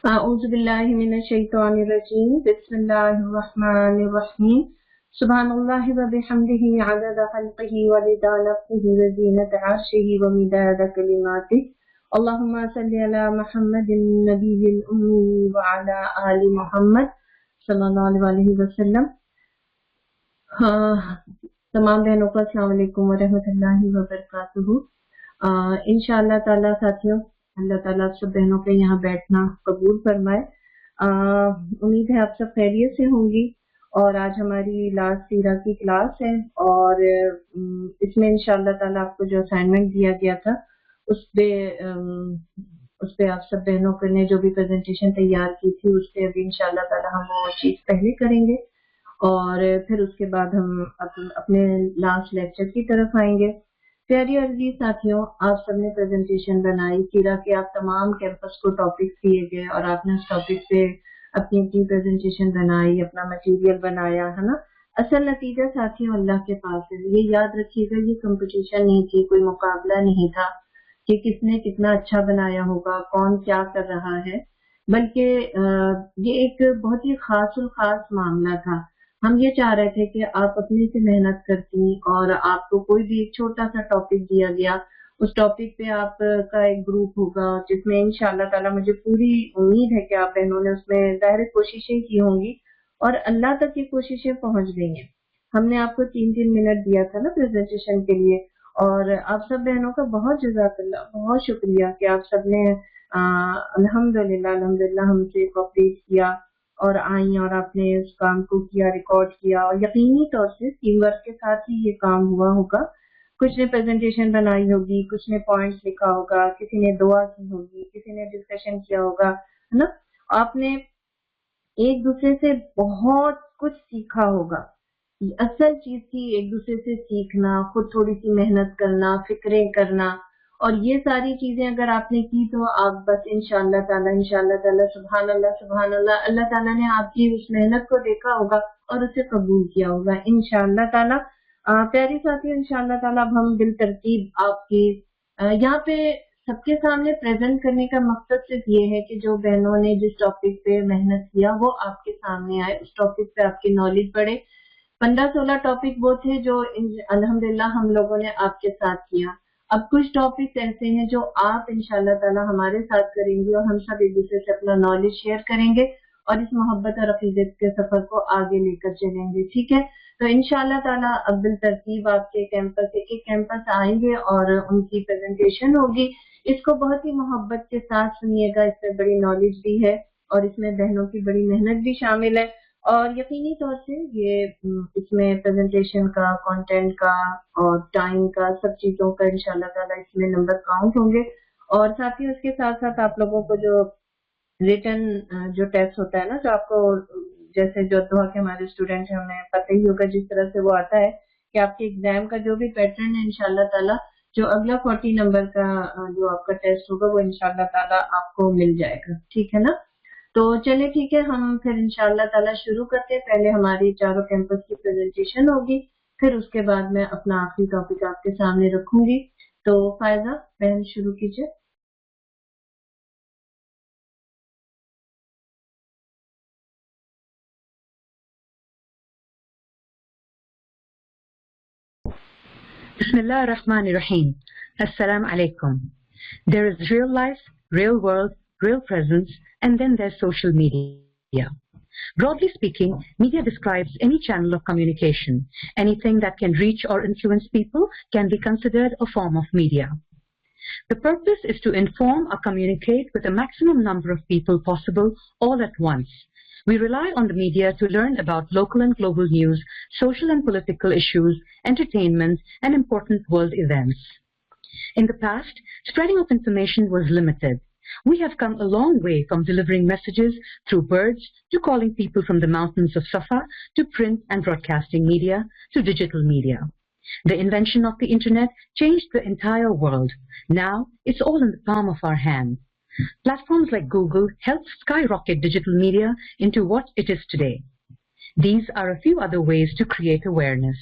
أعوذ بالله من الشيطان الرجيم بسم الله الرحمن الرحيم سبحان الله وبحمده عدد خلقه ورضا نفسه وزينة عرشه ومداد كلماته اللهم صل على محمد النبي الأمي وعلى آل محمد صلی اللہ علیہ وسلم. تمام بہنوں کو السلام علیکم ورحمۃ اللہ وبرکاتہ. انشاءاللہ تعالیٰ ساتھیوں اللہ تعالیٰ آپ سب بہنوں کے یہاں بیٹھنا قبول فرمائے. امید ہے آپ سب خیریت سے ہوں گی. اور آج ہماری لاسٹ سیرہ کی کلاس ہے اور اس میں انشاءاللہ تعالیٰ آپ کو جو اسائنمنٹ دیا گیا تھا اس پہ آپ سب بہنوں نے جو بھی پریزنٹیشن تیار کی تھی اس پہ ابھی انشاءاللہ تعالیٰ ہم وہ چیز پہلے کریں گے اور پھر اس کے بعد ہم اپنے لاسٹ لیکچر کی طرف آئیں گے. پیاری عزیز ساتھیوں، آپ سب نے پریزنٹیشن بنائی، سیرہ کے آپ تمام کیمپس کو ٹاپکس دیے گئے اور آپ نے اس ٹاپک پہ اپنی پریزنٹیشن بنائی، اپنا مٹیریل بنایا ہے نا. اصل نتیجہ ساتھیوں اللہ کے پاس ہے. یہ یاد رکھیے گا، یہ کمپٹیشن نہیں تھی، کوئی مقابلہ نہیں تھا کہ کس نے کتنا اچھا بنایا ہوگا، کون کیا کر رہا ہے، بلکہ یہ ایک بہت ہی خاص الخاص معاملہ تھا. ہم یہ چاہ رہے تھے کہ آپ اپنے سے محنت کرتی اور آپ کو کوئی بھی ایک چھوٹا سا ٹاپک دیا گیا، اس ٹاپک پہ آپ کا ایک گروپ ہوگا جس میں انشاءاللہ تعالیٰ مجھے پوری امید ہے کہ آپ بہنوں نے اس میں ظاہر کوششیں کی ہوں گی اور اللہ تک یہ کوششیں پہنچ گئی ہیں. ہم نے آپ کو 3 منٹ دیا تھا نا پریزنٹیشن کے لیے اور آپ سب بہنوں کا بہت جزاک اللہ، بہت شکریہ کہ آپ سب نے الحمدللہ ہم سے کوآپریٹ کیا اور آئیں اور آپ نے اس کام کو کیا، ریکارڈ کیا اور یقینی طور سے ٹیم ورک کے ساتھ ہی یہ کام ہوا ہوگا. کچھ نے پریزنٹیشن بنائی ہوگی، کچھ نے پوائنٹس لکھا ہوگا، کسی نے دعا کی ہوگی، کسی نے ڈسکشن کیا ہوگا، ہے نا. آپ نے ایک دوسرے سے بہت کچھ سیکھا ہوگا. اصل چیز تھی ایک دوسرے سے سیکھنا، خود تھوڑی سی محنت کرنا، فکریں کرنا، اور یہ ساری چیزیں اگر آپ نے کی تو آپ بس انشاءاللہ تعالیٰ سبحان اللہ اللہ تعالیٰ نے آپ کی اس محنت کو دیکھا ہوگا اور اسے قبول کیا ہوگا انشاءاللہ تعالیٰ. پیاری ساتھی انشاءاللہ تعالیٰ اب ہم بالترتیب آپ کی یہاں پہ سب کے سامنے پریزنٹ کرنے کا مقصد صرف یہ ہے کہ جو بہنوں نے جس ٹاپک پہ محنت کیا وہ آپ کے سامنے آئے، اس ٹاپک پہ آپ کی نالج بڑھے. 15-16 ٹاپک وہ تھے جو الحمدللہ ہم لوگوں نے آپ کے ساتھ کیا. اب کچھ ٹاپکس ایسے ہیں جو آپ انشاءاللہ تعالی ہمارے ساتھ کریں گے اور ہم سب ایک دوسرے سے اپنا نالج شیئر کریں گے اور اس محبت اور عقیدت کے سفر کو آگے لے کر چلیں گے. ٹھیک ہے، تو انشاءاللہ تعالی اب بالترتیب آپ کے کیمپس ایک کیمپس آئیں گے اور ان کی پریزنٹیشن ہوگی. اس کو بہت ہی محبت کے ساتھ سنیے گا، اس میں بڑی نالج بھی ہے اور اس میں بہنوں کی بڑی محنت بھی شامل ہے اور یقینی طور سے یہ اس میں پریزنٹیشن کا، کنٹینٹ کا اور ٹائم کا، سب چیزوں کا انشاءاللہ تعالیٰ اس میں نمبر کاؤنٹ ہوں گے. اور ساتھ ہی اس کے ساتھ ساتھ آپ لوگوں کو جو ریٹن جو ٹیسٹ ہوتا ہے نا، جو آپ کو جیسے جو دعا کے ہمارے اسٹوڈینٹ ہیں انہیں پتہ ہی ہوگا جس طرح سے وہ آتا ہے کہ آپ کے ایگزام کا جو بھی پیٹرن ہے انشاءاللہ تعالیٰ جو اگلا 40 نمبر کا جو آپ کا ٹیسٹ ہوگا وہ انشاءاللہ تعالیٰ آپ کو مل جائے گا. ٹھیک ہے نا. تو چلے ٹھیک ہے، ہم پھر انشاءاللہ تعالیٰ شروع کرتے ہیں. پہلے ہماری چاروں کیمپس کی پریزنٹیشن ہوگی، پھر اس کے بعد میں اپنا آخری ٹاپک آپ کے سامنے رکھوں گی. تو فائزہ بہن شروع کیجیے. Bismillah ar-Rahman ar-Rahim. Assalamu alaikum. There is real life, real world, real presence, and then there's social media. Broadly speaking, media describes any channel of communication. Anything that can reach or influence people can be considered a form of media. The purpose is to inform or communicate with a maximum number of people possible all at once. We rely on the media to learn about local and global news, social and political issues, entertainment, and important world events. In the past, spreading of information was limited. We have come a long way from delivering messages through birds to calling people from the mountains of Safa to print and broadcasting media to digital media. The invention of the internet changed the entire world. Now, it's all in the palm of our hand. Platforms like Google helped skyrocket digital media into what it is today. These are a few other ways to create awareness.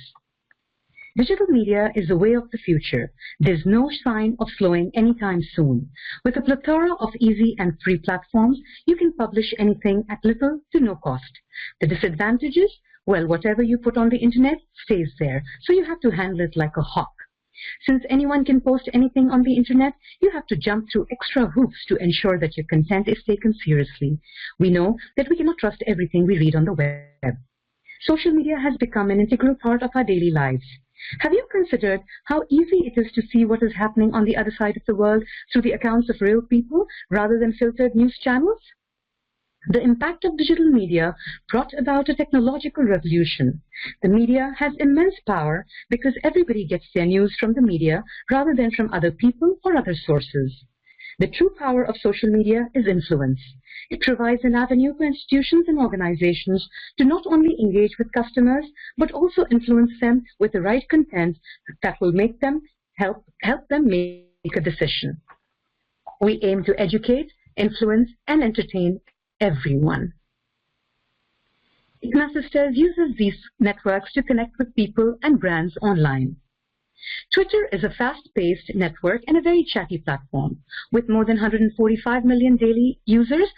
Digital media is the way of the future. There's no sign of slowing anytime soon. With a plethora of easy and free platforms, you can publish anything at little to no cost. The disadvantages? Well, whatever you put on the internet stays there, so you have to handle it like a hawk. Since anyone can post anything on the internet, you have to jump through extra hoops to ensure that your content is taken seriously. We know that we cannot trust everything we read on the web. Social media has become an integral part of our daily lives. Have you considered how easy it is to see what is happening on the other side of the world through the accounts of real people rather than filtered news channels? The impact of digital media brought about a technological revolution. The media has immense power because everybody gets their news from the media rather than from other people or other sources. The true power of social media is influence. It provides an avenue for institutions and organizations to not only engage with customers, but also influence them with the right content that will make them help them make a decision. We aim to educate, influence, and entertain everyone. ICNA Sisters uses these networks to connect with people and brands online. Twitter is a fast-paced network and a very chatty platform. With more than 145 million daily users,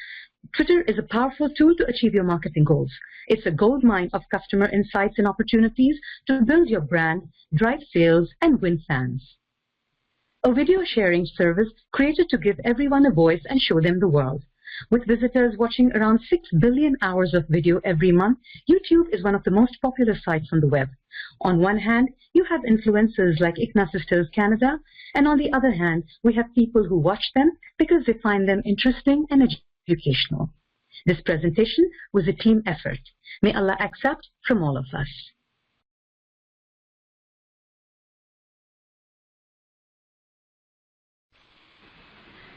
Twitter is a powerful tool to achieve your marketing goals. It's a goldmine of customer insights and opportunities to build your brand, drive sales, and win fans. A video sharing service created to give everyone a voice and show them the world. With visitors watching around 6 billion hours of video every month, YouTube is one of the most popular sites on the web. On one hand, you have influencers like ICNA Sisters Canada, and on the other hand, we have people who watch them because they find them interesting and educational. This presentation was a team effort. May Allah accept from all of us.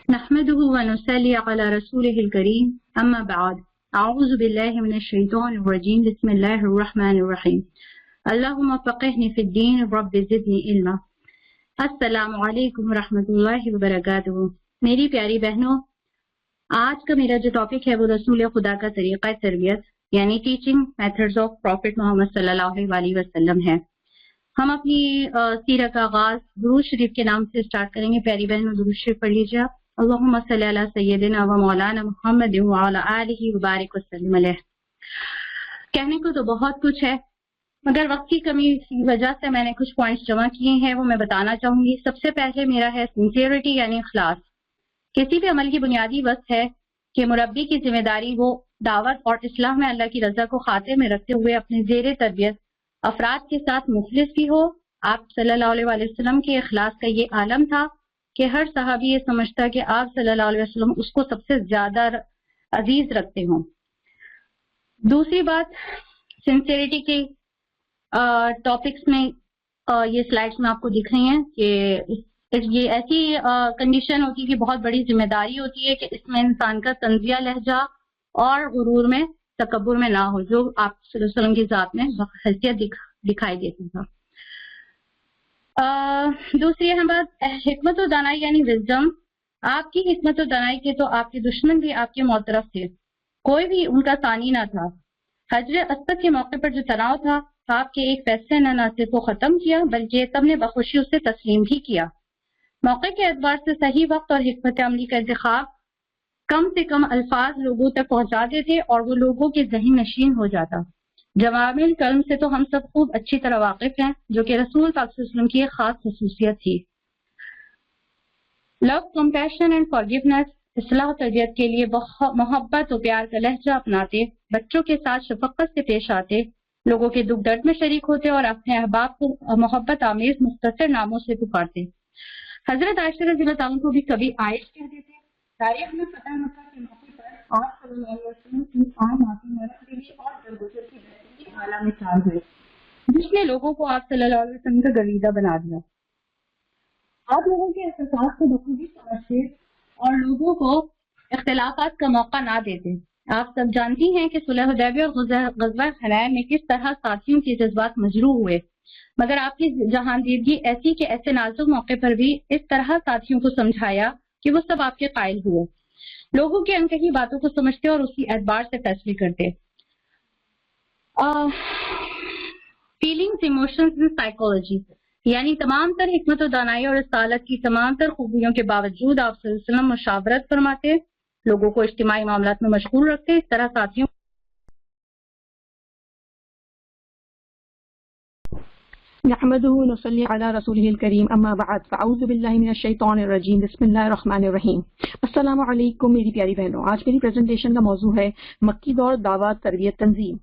نحمده ونصلي على رسوله الكريم أما بعد أعوذ بالله من الشيطان الرجيم بسم الله الرحمن الرحيم اللهم فقهني في الدين رب زدني علما السلام علیکم ورحمۃ اللہ وبرکاتہ. میری پیاری بہنوں، آج کا میرا جو ٹاپک ہے وہ رسول خدا کا طریقہ تربیت یعنی ٹیچنگ میتھڈز آف پروفٹ محمد صلی اللہ علیہ وسلم ہے. ہم اپنی سیرت کا آغاز درود شریف کے نام سے سٹارٹ کریں گے. پیاری بہنوں درود شریف پڑھ لیجیے آپ. اللہم صلی علی سیدنا و مولانا محمد وعلی آلہ وبارک وسلم علیہ. کہنے کو تو بہت کچھ ہے مگر وقت کی کمی کی وجہ سے میں نے کچھ پوائنٹس جمع کیے ہیں، وہ میں بتانا چاہوں گی. سب سے پہلے میرا ہے سنسیئرٹی یعنی اخلاص. کسی بھی عمل کی بنیادی وصف ہے کہ مربی کی ذمہ داری وہ دعوت اور اصلاح میں اللہ کی رضا کو خاطر میں رکھتے ہوئے اپنے زیر تربیت افراد کے ساتھ مخلص بھی ہو. آپ صلی اللہ علیہ وسلم کے اخلاص کا یہ عالم تھا کہ ہر صحابی یہ سمجھتا کہ آپ صلی اللہ علیہ وسلم اس کو سب سے زیادہ عزیز رکھتے ہوں. دوسری بات سنسیئرٹی کے ٹاپکس میں یہ سلائڈس میں آپ کو دکھ رہی ہیں کہ یہ ایسی کنڈیشن ہوتی ہے کہ بہت بڑی ذمہ داری ہوتی ہے کہ اس میں انسان کا تنزیہ لہجہ اور غرور میں تکبر میں نہ ہو، جو آپ صلی اللہ علیہ وسلم کی ذات میں حیثیت دکھائی دیتی تھا. دوسری اہم بات حکمت و دانائی یعنی وزڈم. آپ کی حکمت و دانائی کے تو آپ کے دشمن بھی آپ کے معترف تھے، کوئی بھی ان کا ثانی نہ تھا. حجر اسود کے موقع پر جو تناؤ تھا، آپ کے ایک فیصلے نے نہ صرف وہ ختم کیا بلکہ تم نے بخوشی اسے تسلیم بھی کیا. موقع کے اعتبار سے صحیح وقت اور حکمت عملی کا انتخاب کم سے کم الفاظ لوگوں تک پہنچاتے تھے اور وہ لوگوں کے ذہن نشین ہو جاتا. جوامع الکلم سے تو ہم سب خوب اچھی طرح واقف ہیں، جو کہ رسول پاک صلی اللہ علیہ وسلم کی ایک خاص خصوصیت تھی. لو، کمپیشن اینڈ فارگیونیس. اصلاح و تربیت کے لیے محبت و پیار کا لہجہ اپناتے، بچوں کے ساتھ شفقت سے پیش آتے، لوگوں کے دکھ درد میں شریک ہوتے اور اپنے احباب کو محبت آمیز مختصر ناموں سے پکارتے. حضرت عائشہ رضی اللہ عنہ کو بھی کبھی عائش کہتے تھے. تاریخ میں فتح مکہ کے موقع پر آپ صلی اللہ علیہ وسلم کی عام معافی نرم دلی اور درگزر کی بہتری کی حالہ میں چال ہوئے، جس نے لوگوں کو آپ صلی اللہ علیہ وسلم کا گلیدہ بنا دیا. آپ لوگوں کے احساسات کو بخوبی سمجھتے اور لوگوں کو اختلافات کا موقع نہ دیتے. آپ سب جانتی ہیں کہ صلح حدیبیہ اور غزوہ حنین میں کس طرح ساتھیوں کے جذبات مجروح ہوئے، مگر آپ کی جہاندیدگی ایسی کہ ایسے نازک موقع پر بھی اس طرح ساتھیوں کو سمجھایا کہ وہ سب آپ کے قائل ہوئے، لوگوں کی انکہی باتوں کو سمجھتے اور اسی اعتبار سے فیصلے کرتے. فیلنگز، ایموشنز اینڈ سائیکولوجی، یعنی تمام تر حکمت و دانائی اور رسالت کی تمام تر خوبیوں کے باوجود آپ صلی اللہ علیہ وسلم مشاورت فرماتے، لوگوں کو اجتماعی معاملات میں مشغول رکھتے، اس طرح ساتھیوں نحمده ونصلي على رسوله الكريم اما بعد فاعوذ باللہ من الشیطان الرجیم بسم اللہ الرحمن الرحیم۔ السلام علیکم میری پیاری بہنوں، آج میری پریزنٹیشن کا موضوع ہے مکی دور دعوت تربیت تنظیم۔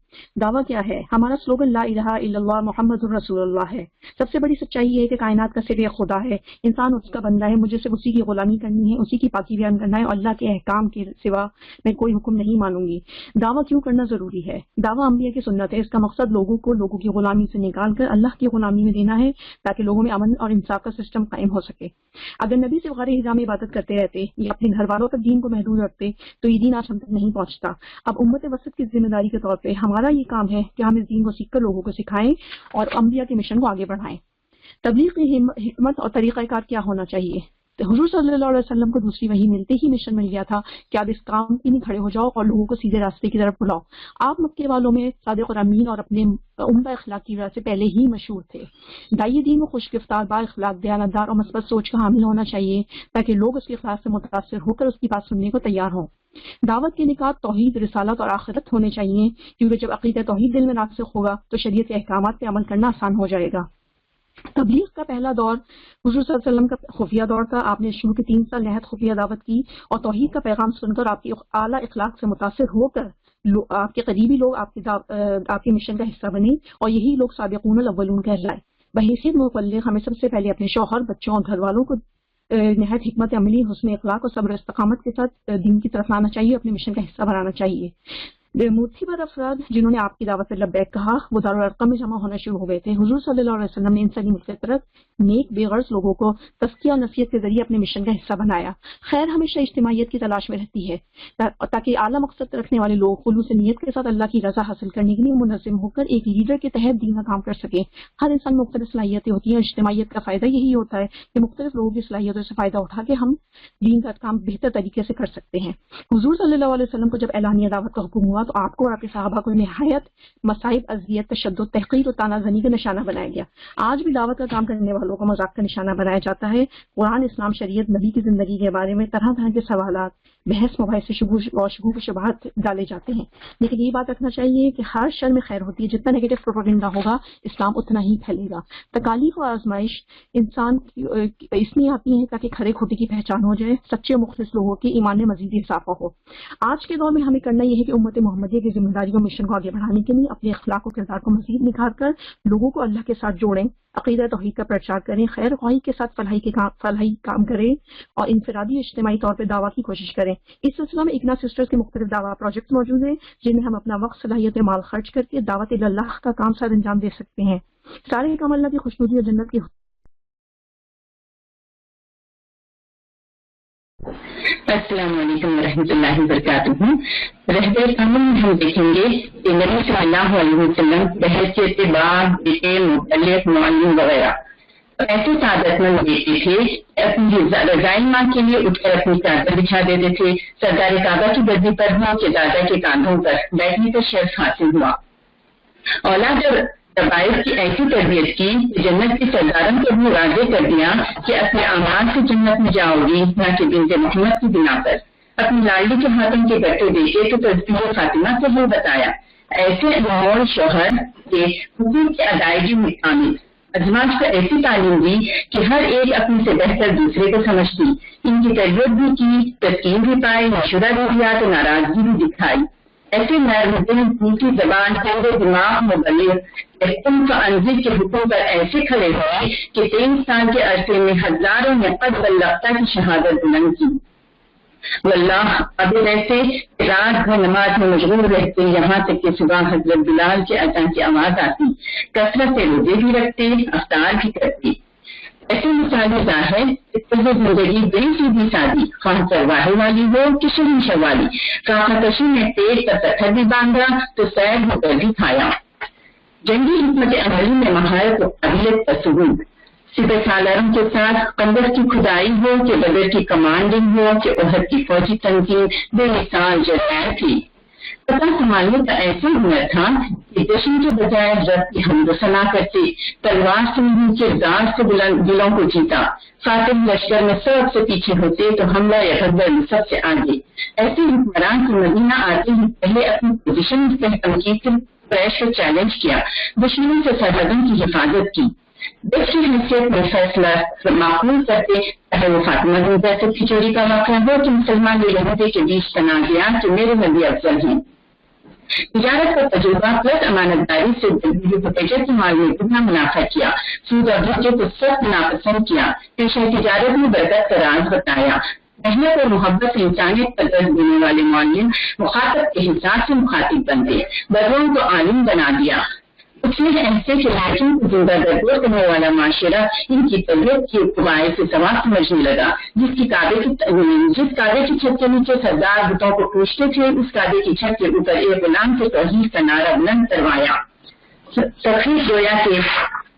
دعویٰ کیا ہے؟ ہمارا سلوگن لا الہ الا اللہ محمد الرسول اللہ ہے۔ سب سے بڑی سچائی یہ ہے کہ کائنات کا صرف ایک خدا ہے، انسان اس کا بندہ ہے، مجھے صرف اسی کی غلامی کرنی ہے، اسی کی پاکی بیان کرنا ہے، اور اللہ کے احکام کے سوا میں کوئی حکم نہیں مانوں گی۔ دعویٰ کیوں کرنا ضروری ہے؟ دعویٰ انبیاء کی سنت ہے، اس کا مقصد لوگوں کی غلامی سے نکال کر اللہ کی غلامی میں دینا ہے تاکہ لوگوں میں امن اور انصاف کا سسٹم قائم ہو سکے۔ اگر نبی سے غیر حجاب میں عبادت کرتے رہتے یا اپنے گھر والوں تک دین کو محدود رکھتے تو یہ دین آج ہم تک نہیں پہنچتا۔ اب امت وسط کی ذمہ داری کے طور پہ ہمارا یہ کام ہے کہ ہم اس دین کو سیکھ کر لوگوں کو سکھائیں اور انبیاء کے مشن کو آگے بڑھائیں۔ تبلیغ کی حکمت اور طریقہ کار کیا ہونا چاہیے؟ حضور صلی اللہ علیہ وسلم کو دوسری وحی ملتے ہی مشن مل گیا تھا کہ آپ اس کام کے لیے کھڑے ہو جاؤ اور لوگوں کو سیدھے راستے کی طرف بلاؤ۔ آپ مکے والوں میں صادق اور امین اور اپنے عمدہ اخلاق کی وجہ سے پہلے ہی مشہور تھے۔ داعی دین کو خوش گفتار، با اخلاق، دیانتدار اور مثبت سوچ کا حامل ہونا چاہیے تاکہ لوگ اس کے اخلاق سے متاثر ہو کر اس کی بات سننے کو تیار ہوں۔ دعوت کے نکات توحید، رسالت اور آخرت ہونے چاہیے، کیونکہ جب عقیدہ توحید دل میں راسخ ہوگا تو شریعت کے احکامات پہ عمل کرنا آسان ہو جائے گا۔ تبلیغ کا پہلا دور حضور صلی اللہ علیہ وسلم کا خفیہ دور تھا۔ آپ نے شروع کے 3 سال نہایت خفیہ دعوت کی اور توحید کا پیغام سن کر آپ کی اعلیٰ اخلاق سے متاثر ہو کر آپ کے قریبی لوگ آپ کے مشن کا حصہ بنے اور یہی لوگ سابقون الاولون کہلائے۔ بحیثیت مبلغ ہمیں سب سے پہلے اپنے شوہر، بچوں اور گھر والوں کو نہایت حکمت عملی، حسن اخلاق اور صبر استقامت کے ساتھ دین کی طرف لانا چاہیے، اپنے مشن کا حصہ بنانا چاہیے۔ معتبر افراد جنہوں نے آپ کی دعوت پر لبیک کہا وہ دارالارقم میں جمع ہونا شروع ہو گئے تھے۔ حضور صلی اللہ علیہ وسلم نے انسانی فطرت نیک بے غرض لوگوں کو تزکیہ اور نصیحت کے ذریعے اپنے مشن کا حصہ بنایا۔ خیر ہمیشہ اجتماعیت کی تلاش میں رہتی ہے تاکہ اعلیٰ مقصد رکھنے والے لوگ خلوص نیت کے ساتھ اللہ کی رضا حاصل کرنے کے لیے منظم ہو کر ایک لیڈر کے تحت دین کا کام کر سکیں۔ ہر انسان میں مختلف صلاحیتیں ہوتی ہیں، اجتماعیت کا فائدہ یہی ہوتا ہے کہ مختلف لوگوں کی صلاحیتوں سے فائدہ اٹھا کے ہم دین کا کام بہتر طریقے سے کر سکتے ہیں۔ حضور صلی اللہ علیہ وسلم کو جب اعلانیہ دعوت کا حکم ہوا تو آپ کو اور آپ کے صحابہ کو نہایت مصائب، اذیت، تشدد، تحقیر اور تانہ زنی کا نشانہ بنایا گیا۔ آج بھی دعوت کا کام کرنے والوں کو مذاق کا نشانہ بنایا جاتا ہے۔ قرآن، اسلام، شریعت، نبی کی زندگی کے بارے میں طرح طرح کے سوالات، بحث، مباحث، شکوک و شبہات ڈالے جاتے ہیں، لیکن یہ بات رکھنا چاہیے کہ ہر شر میں خیر ہوتی ہے۔ جتنا نیگیٹو پروپیگنڈا ہوگا اسلام اتنا ہی پھیلے گا۔ تکالیف و آزمائش انسان اس لیے آتی ہیں تاکہ کھرے کھوٹے کی پہچان ہو جائے، سچے و مخلص لوگوں کے ایمان میں مزید اضافہ ہو۔ آج کے دور میں ہمیں کرنا یہ ہے کہ امت محمدیہ کی ذمہ داری اور مشن کو آگے بڑھانے کے لیے اپنے اخلاق و کردار کو مزید نکھار کر لوگوں کو اللہ کے ساتھ جوڑیں، عقیدہ توحید کا پرچار کریں، خیر خواہی کے ساتھ فلاحی کام کریں اور انفرادی اجتماعی طور پر دعویٰ کی کوشش کریں۔ اس سلسلہ میں اگنا سسٹرز کے مختلف دعویٰ پروجیکٹ موجود ہیں جن میں ہم اپنا وقت، صلاحیت، مال خرچ کر کے دعوت اللہ کا کام سر انجام دے سکتے ہیں۔ سارے کام اللہ کی خوشنودی اور جنت کی السلام علیکم ورحمۃ اللہ وبرکاتہ۔ رہبر عمل میں ہم دیکھیں گے کہ نبی صلی اللہ علیہ وسلم بحیثیت باپ، بیٹے، مبلغ، معلم وغیرہ ایسے سعادت مند بیٹے تھے، اپنی رضائے ماں کے لیے اٹھ کر اپنی چادر بچھا دیتے تھے۔ سردار کعبہ کی گدی پر ہوا کہ دادا کے کاندھوں پر بیٹھنے کا شرف حاصل ہوا۔ اولاد اور ربائب کی ایسی تربیت کی کہ جنت کے سرداروں کو بھی واضح کر دیا کہ اپنے اعمال سے جنت میں جاؤ گی، نہ کہ بنت محمد کی بنا پر۔ اپنی لاڈلی کے ہاتھوں کے گٹے دیکھے تو تذکیہ فاطمہ سے ہی بتایا۔ ایسے انمول شوہر کے حقوق کی ادائیگی میں عامل ازواج کو ایسی تعلیم دی کہ ہر ایک اپنے سے بہتر دوسرے کو سمجھتی، ان کی تربیت بھی کی، تسکین بھی پائی، مشورہ بھی دیا تو ناراضگی بھی دکھائی۔ ایسے نرم دل، میٹھی زبان، ٹھنڈے دماغ مبلغ تم کا انزل کے حکم پر ایسے کھڑے ہوئے کہ 23 سال کے عرصے میں ہزاروں نے قد بلغتہ کی شہادت بلند کی۔ واللہ اب ایسے رات بھر نماز میں مشغول رہتے، یہاں تک کہ صبح حضرت بلال کے اذان کی آواز آتی، کثرت سے روزے بھی رکھتے، افطار بھی کرتے۔ ایسی مثالیں ظاہر زندگی بے سیدھی سادی، خواہ چرواہے والی ہو کہ شریشہ والی، کاشی میں پیٹ پر پتھر بھی باندھا تو سیر ہو کر بھی کھایا۔ جنگی حکمت عملی میں مہارت و قابلیت کا ثبوت، سپہ سالاروں کے ساتھ خندق کی کھدائی ہو کہ بدر کی کمانڈنگ ہو کہ احد کی فوجی تنظیم بے مثال جرائم تھی۔ پتہ سنبھالنے کا ایسا ہنر تھا کہ جشن کے بجائے رب کی حمد و ثنا کرتے، تلوار سے نہیں کردار سے دلوں کو جیتا، فاتح لشکر میں سب سے پیچھے ہوتے تو حملہ یا غدر میں سب سے آگے۔ ایسے حکمران کی مدینہ آتے ہی پہلے اپنی پوزیشن مستحکم کی، پھر قریش کو چیلنج کیا، دشمنوں سے سرحدوں کی حفاظت کی، دیش کی حیثیت میں فیصلہ معقول کرتے، چاہے وہ فاطمہ بنت اسد کی چوری کا واقعہ ہو کہ مسلمان یہودی کے بیچ تنازعات کہ میرے نبی افضل ہیں۔ تجارت کا تجربہ پلس امانت داری سے حقیقت کے مال میں کتنا منافع کیا، سود اور دھوکے کو سخت ناپسند کیا، پیشہ تجارت میں برکت کا راز بتایا، محنت اور محبت سے انسانیت پر درد دینے والے معلم مخاطب کے حساب سے مخاطب بن گئے، بدروں کو عالم بنا دیا۔ اس نے ایسے خلاقیوں کو زندہ درگور کرنے والا معاشرہ ان کی طبیعت کے قواعد سے ثواب سمجھنے لگا، جس کعبے کی چھت کے نیچے سردار بتوں کو پوچھتے تھے، اس کعبے کی چھت کے اوپر ایک غلام سے توحید کا نعرہ بلند کروایا۔ سخی گویا کے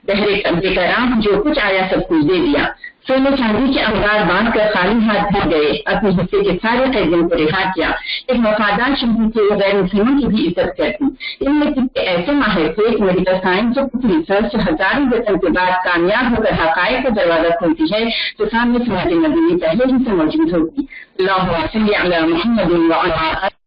بہرے کرام جو کچھ آیا سب کچھ دے دیا، سونے چاندی کے انگار باندھ کر خالی ہاتھ بھر گئے، اپنے حصے کے سارے قیدیوں کو رہا کیا، ایک وفادار شہری کے غیر مسلموں کی بھی عزت کرتی۔ ان میں کتنے ایسے ماہر تھے کہ میڈیکل سائنس اور ریسرچ ہزاروں وطن کے بعد کامیاب ہو کر حقائق کا دروازہ کھولتی ہے تو سامنے سماج نبی پہلے ہی سے موجود ہوتی۔ اللہم صلی علی محمد وعلی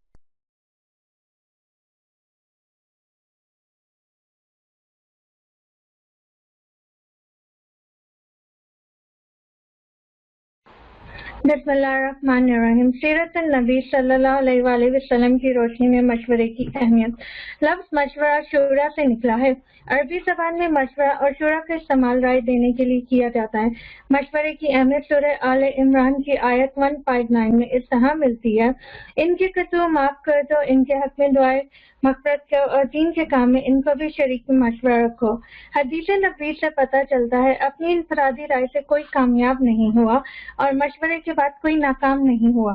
بسم اللہ الرحمن الرحیم۔ سیرت النبی صلی اللہ علیہ وآلہ وسلم کی روشنی میں مشورے کی اہمیت۔ لفظ مشورہ شورا سے نکلا ہے۔ عربی زبان میں مشورہ اور شورا کا استعمال رائے دینے کے لیے کیا جاتا ہے۔ مشورے کی اہمیت سورہ آل عمران کی آیت 159 میں اس طرح ملتی ہے، ان کے قطع معاف کر دو، ان کے حق میں دعائیں مغفرت کرو اور دین کے کام میں ان کو بھی شریک مشورہ رکھو۔ حدیث نبی سے پتہ چلتا ہے اپنی انفرادی رائے سے کوئی کامیاب نہیں ہوا اور مشورے کے بعد کوئی ناکام نہیں ہوا۔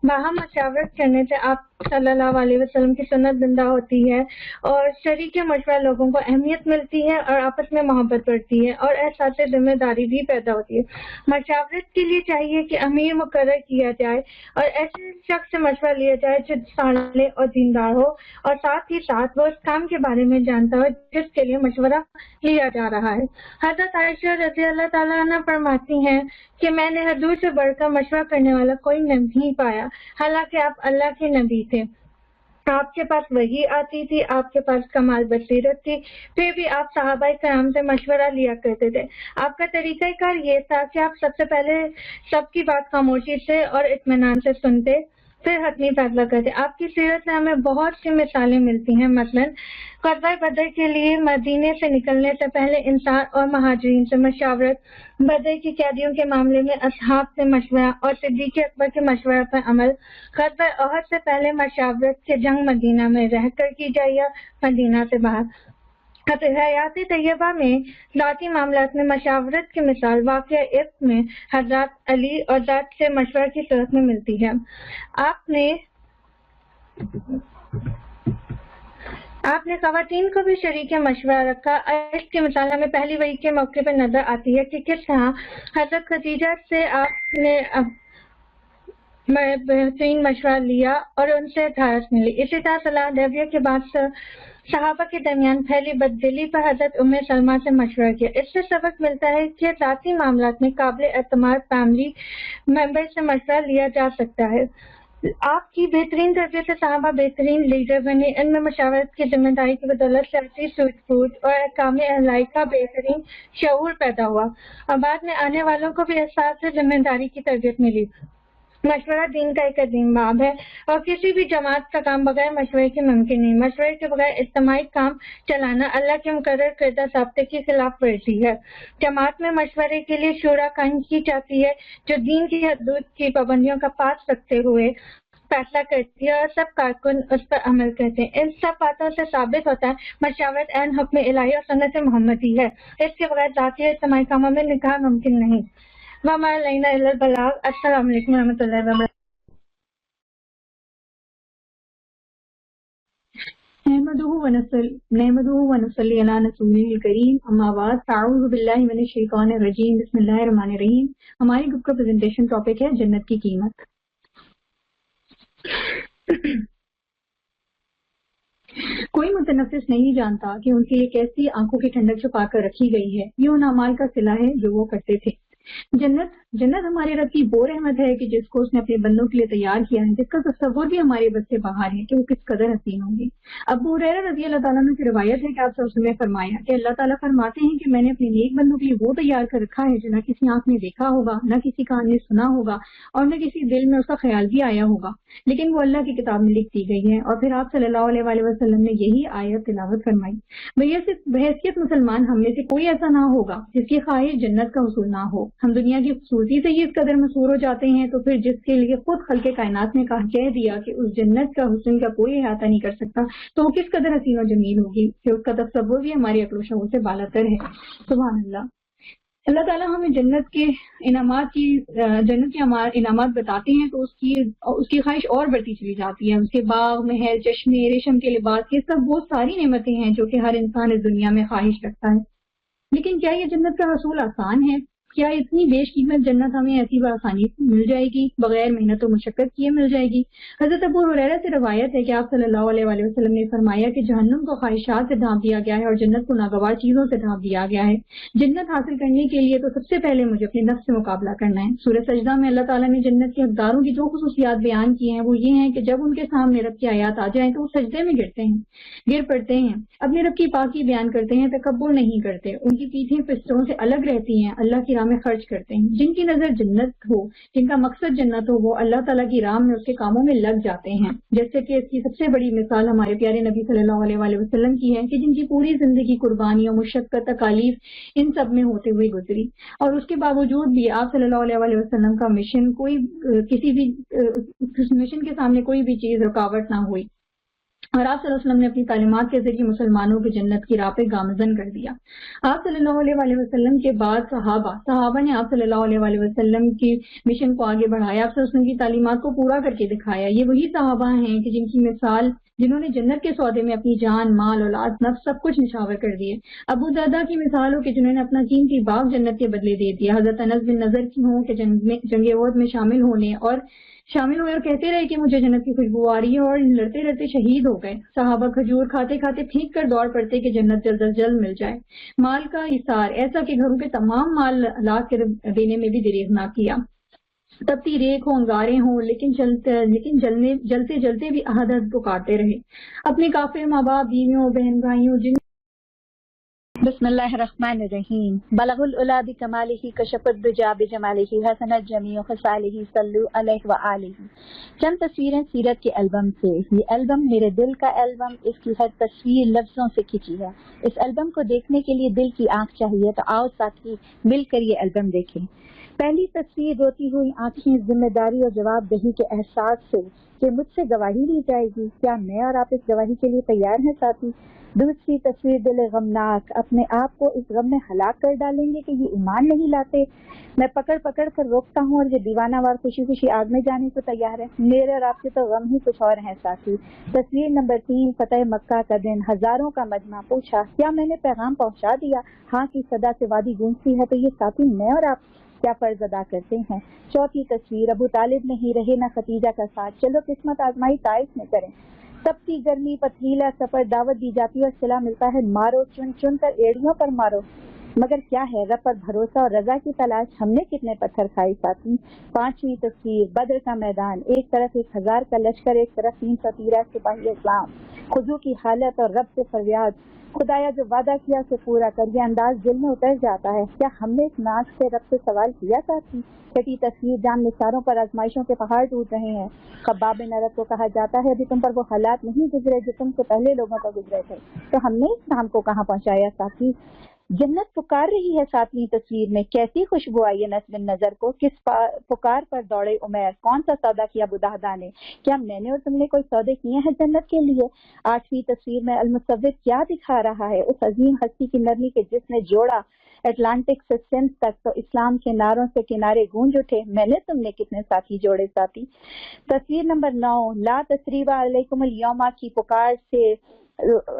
باہم مشاورت کرنے سے آپ صلی اللہ علیہ وسلم کی سنت زندہ ہوتی ہے اور شریک مشورہ لوگوں کو اہمیت ملتی ہے اور آپس میں محبت بڑھتی ہے اور احساس ذمہ داری بھی پیدا ہوتی ہے۔ مشاورت کے لیے چاہیے کہ امیر مقرر کیا جائے اور ایسے شخص سے مشورہ لیا جائے جو صالح اور دیندار ہو اور ساتھ ہی ساتھ وہ اس کام کے بارے میں جانتا ہو جس کے لیے مشورہ لیا جا رہا ہے۔ حضرت عائشہ رضی اللہ تعالیٰ عنہ فرماتی ہیں کہ میں نے حضور سے بڑھ کر مشورہ کرنے والا کوئی نہیں پایا، حالانکہ آپ اللہ کے نبی تھے، آپ کے پاس وحی آتی تھی، آپ کے پاس کمال بصیرت تھی، پھر بھی آپ صحابہ کرام سے مشورہ لیا کرتے تھے۔ آپ کا طریقہ کار یہ تھا کہ آپ سب سے پہلے سب کی بات خاموشی سے اور اطمینان سے سنتے، پھر حتمی فیصلہ کرتے۔ آپ کی سیرت میں ہمیں بہت سی مثالیں ملتی ہیں، مثلاً غزوہ بدر کے لیے مدینے سے نکلنے سے پہلے انصار اور مہاجرین سے مشاورت، بدر کی قیدیوں کے معاملے میں اصحاب سے مشورہ اور صدیق اکبر کے مشورہ پر عمل، غزوہ احد سے پہلے مشاورت کے جنگ مدینہ میں رہ کر کی جائے یا مدینہ سے باہر۔ حیات طیبہ میں ذاتی معاملات میں مشاورت کی مثال واقعہ عفق میں حضرت علی اور ذات سے مشورہ کی صورت میں ملتی ہے۔ آپ نے خواتین کو بھی شریک مشورہ رکھا۔ اس کی مثال ہمیں پہلی وحی کے موقع پر نظر آتی ہے کہ کس طرح حضرت خدیجہ سے آپ نے بہترین مشورہ لیا اور ان سے ڈھارس ملی۔ اسی طرح صلاح دیویہ کے بعد صحابہ کے درمیان پھیلی بددلی پر حضرت ام سلمہ سے مشورہ کیا۔ اس سے سبق ملتا ہے کہ ذاتی معاملات میں قابل اعتماد فیملی ممبر سے مشورہ لیا جا سکتا ہے۔ آپ کی بہترین تربیت سے صحابہ بہترین لیڈر بنے۔ ان میں مشاورت کی ذمہ داری کی بدولت سیاسی سوجھ بوجھ اور احکام الہی کا بہترین شعور پیدا ہوا اور بعد میں آنے والوں کو بھی احساس ذمہ داری کی تربیت ملی۔ مشورہ دین کا ایک عظیم باب ہے اور کسی بھی جماعت کا کام بغیر مشورے کے ممکن نہیں۔ مشورے کے بغیر اجتماعی کام چلانا اللہ کے مقرر کردہ ضابطے کی خلاف ورزی ہے۔ جماعت میں مشورے کے لیے شورا قائم کی جاتی ہے جو دین کی حدود کی پابندیوں کا پاس رکھتے ہوئے فیصلہ کرتی ہے اور سب کارکن اس پر عمل کرتے ہیں۔ ان سب باتوں سے ثابت ہوتا ہے مشاورت عین حکم الہی اور سنت محمدی ہے۔ اس کے بغیر ذاتی اور اجتماعی کاموں میں نکاح ممکن نہیں۔ وما علینا الا البلاغ۔ السلام علیکم و رحمۃ اللہ وبرکاتہ۔ نحمده ونصلي على رسوله الكريم اما بعد فاعوذ باللہ من الشیطان الرجیم بسم اللہ الرحمن الرحیم۔ ہماری گروپ کا پریزنٹیشن ٹاپک ہے جنت کی قیمت۔ کوئی متنفس نہیں جانتا کہ ان کے لیے کیسی آنکھوں کی ٹھنڈک چھپا کر رکھی گئی ہے. یہ ان اعمال کا صلہ ہے جو وہ کرتے تھے. جنت ہمارے رب کی وہ رحمت ہے کہ جس کو اس نے اپنے بندوں کے لیے تیار کیا ہے، جس کا تصور بھی ہمارے بس سے باہر ہے کہ وہ کس قدر حسین ہوگی. ابو ہریرہ رضی اللہ تعالیٰ عنہ کی روایت ہے کہ آپ صلی اللہ علیہ وسلم نے فرمایا کہ اللہ تعالیٰ فرماتے ہیں کہ میں نے اپنے نیک بندوں کے لیے وہ تیار کر رکھا ہے جو نہ کسی آنکھ نے دیکھا ہوگا، نہ کسی کان نے سنا ہوگا، اور نہ کسی دل میں اس کا خیال بھی آیا ہوگا، لیکن وہ اللہ کی کتاب میں لکھ دی گئی ہے. اور پھر آپ صلی اللہ علیہ وآلہ وسلم نے یہی آیت تلاوت فرمائی. بحیثیت مسلمان ہم میں سے کوئی ایسا نہ ہوگا جس کی خواہش جنت کا حصول نہ ہو. ہم دنیا کی خوبصورتی سے ہی اس قدر مسحور ہو جاتے ہیں، تو پھر جس کے لیے خود خلق کائنات نے کہہ دیا کہ اس جنت کا حسن کا کوئی احاطہ نہیں کر سکتا، تو وہ کس قدر حسین و جمیل ہوگی کہ اس کا تصور بھی ہماری عقل و شعور سے بالاتر ہے. سبحان اللہ. اللہ تعالیٰ ہمیں جنت کے انعامات بتاتے ہیں تو اس کی خواہش اور بڑھتی چلی جاتی ہے. اس کے باغ، محل، چشمے، ریشم کے لباس، یہ سب وہ ساری نعمتیں ہیں جو کہ ہر انسان اس دنیا میں خواہش رکھتا ہے. لیکن کیا یہ جنت کا حصول آسان ہے؟ کیا اتنی بیش قیمت جنت ہمیں ایسی بآسانی مل جائے گی، بغیر محنت و مشقت کیے مل جائے گی؟ حضرت ابو ہریرہ سے روایت ہے کہ آپ صلی اللہ علیہ وآلہ وسلم نے فرمایا کہ جہنم کو خواہشات سے ڈھانپ دیا گیا ہے اور جنت کو ناگوار چیزوں سے ڈھانپ دیا گیا ہے. جنت حاصل کرنے کے لیے تو سب سے پہلے مجھے اپنے نفس سے مقابلہ کرنا ہے. سورہ سجدہ میں اللہ تعالیٰ نے جنت کے حقداروں کی جو خصوصیات بیان کی ہیں وہ یہ ہیں کہ جب ان کے سامنے رب کی آیات آ جائیں تو وہ سجدے میں گر پڑتے ہیں، اپنے رب کی پاکی بیان کرتے ہیں، تکبر نہیں کرتے، ان کی پیٹھیں پشتوں سے الگ رہتی ہیں، اللہ کی راہ میں خرچ کرتے ہیں. جن کی نظر جنت ہو، جن کا مقصد جنت ہو، وہ اللہ تعالیٰ کی راہ میں اس کے کاموں میں لگ جاتے ہیں. جیسے کہ اس کی سب سے بڑی مثال ہمارے پیارے نبی صلی اللہ علیہ وآلہ وسلم کی ہے کہ جن کی پوری زندگی قربانیوں، مشقت، تکالیف ان سب میں ہوتے ہوئے گزری، اور اس کے باوجود بھی آپ صلی اللہ علیہ وآلہ وسلم کا مشن کسی بھی مشن کے سامنے کوئی بھی چیز رکاوٹ نہ ہوئی، اور آپ صلی اللہ علیہ وسلم نے اپنی تعلیمات کے ذریعے مسلمانوں کی جنت کی راہ پہ گامزن کر دیا. آپ صلی اللہ علیہ وآلہ وسلم کے بعد صحابہ نے آپ صلی اللہ علیہ وآلہ وسلم کی مشن کو آگے بڑھایا، آپ صلی اللہ علیہ وسلم کی تعلیمات کو پورا کر کے دکھایا. یہ وہی صحابہ ہیں کہ جن کی مثال، جنہوں نے جنت کے سودے میں اپنی جان، مال، اولاد، نفس سب کچھ نشاور کر دیے. ابو درداء کی مثال ہو کہ جنہوں نے اپنا قیمتی باغ جنت کے بدلے دے دیا. حضرت انس بن نضر کی ہوں کہ جنگ احد میں شامل ہوئے اور کہتے رہے کہ مجھے جنت کی خوشبو آ رہی ہے، اور لڑتے لڑتے شہید ہو گئے. صحابہ کھجور کھاتے کھاتے پھینک کر دوڑ پڑتے کہ جنت جلد از جلد مل جائے. مال کا اثار ایسا کہ گھروں کے تمام مال لا کر دینے میں بھی دریغ نہ کیا. تبتی ریک ہوں، انگارے ہوں، لیکن جلتے جلتے بھی عہد پکارتے رہے. اپنے کافر ماں باپ، بیویوں، بہن بھائیوں، جن بسم اللہ الرحمن الرحیم. بلغ العلا بکمالہ، کشف الدجا بجمالہ، حسنت جمیع خصالہ، صلو علیہ وآلہ. چند تصویریں سیرت کے البم سے. یہ البم میرے دل کا البم، اس کی ہر تصویر لفظوں سے کھینچی ہے. اس البم کو دیکھنے کے لیے دل کی آنکھ چاہیے، تو آؤ ساتھی مل کر یہ البم دیکھیں. پہلی تصویر روتی ہوئی آنکھیں، ذمہ داری اور جواب دہی کے احساس سے کہ مجھ سے گواہی لی جائے گی. کیا میں اور آپ اس گواہی کے لیے تیار ہیں ساتھی؟ دوسری تصویر دل غمناک، اپنے آپ کو اس غم میں ہلاک کر ڈالیں گے کہ یہ ایمان نہیں لاتے. میں پکڑ کر روکتا ہوں اور یہ دیوانہ وار خوشی خوشی آگ میں جانے کو تیار ہے. میرے اور آپ کے تو غم ہی کچھ اور ہیں ساتھی. تصویر نمبر 3 فتح مکہ کا دن، ہزاروں کا مجمع. پوچھا کیا میں نے پیغام پہنچا دیا؟ ہاں کی صدا سے وادی گونجتی ہے. تو یہ ساتھی میں اور آپ کیا فرض ادا کرتے ہیں؟ چوتھی تصویر ابو طالب نہیں رہے نہ ختیجہ کا ساتھ. چلو قسمت آزمائی طائف میں کریں. تپتی گرمی، پتھریلا سفر، دعوت دی جاتی ہے اور صلاح ملتا ہے مارو، چن چن کر ایڑیوں پر مارو. مگر کیا ہے رب پر بھروسہ اور رضا کی تلاش. ہم نے کتنے پتھر کھائے ساتھی. پانچویں تصویر بدر کا میدان، ایک طرف 1000 کا لشکر، ایک طرف 313 سپاہی اسلام. خضوع کی حالت اور رب سے فریاد، خدایا جو وعدہ کیا اسے پورا کر. یہ انداز دل میں اتر جاتا ہے. کیا ہم نے اس ناز سے رب سے سوال کیا ساتھی؟ چھٹی تصویر جان نثاروں پر آزمائشوں کے پہاڑ ٹوٹ رہے ہیں. خباب بن ارد کو کہا جاتا ہے ابھی تم پر وہ حالات نہیں گزرے جو تم سے پہلے لوگوں پر گزرے تھے. تو ہم نے اس کام کو کہاں پہنچایا ساتھی؟ جنت پکار رہی ہے. ساتویں تصویر میں کیسی خوشبو آئی ہے انس بن نضر کو. کس پکار پر دوڑے عمیر؟ کون سا سودا کیا ابو دہدا نے؟ کیا میں نے اور تم نے کوئی سودے کیے ہیں جنت کے لیے؟ آٹھویں تصویر میں المصور کیا دکھا رہا ہے؟ اس عظیم ہستی کی نرمی کے جس نے جوڑا اٹلانٹک سے سندھ تک، تو اسلام کے ناروں سے کنارے گونج اٹھے. میں نے تم نے کتنے ساتھی جوڑے ساتھی. تصویر نمبر 9 لا تثریب علیکم الیوم کی پکار سے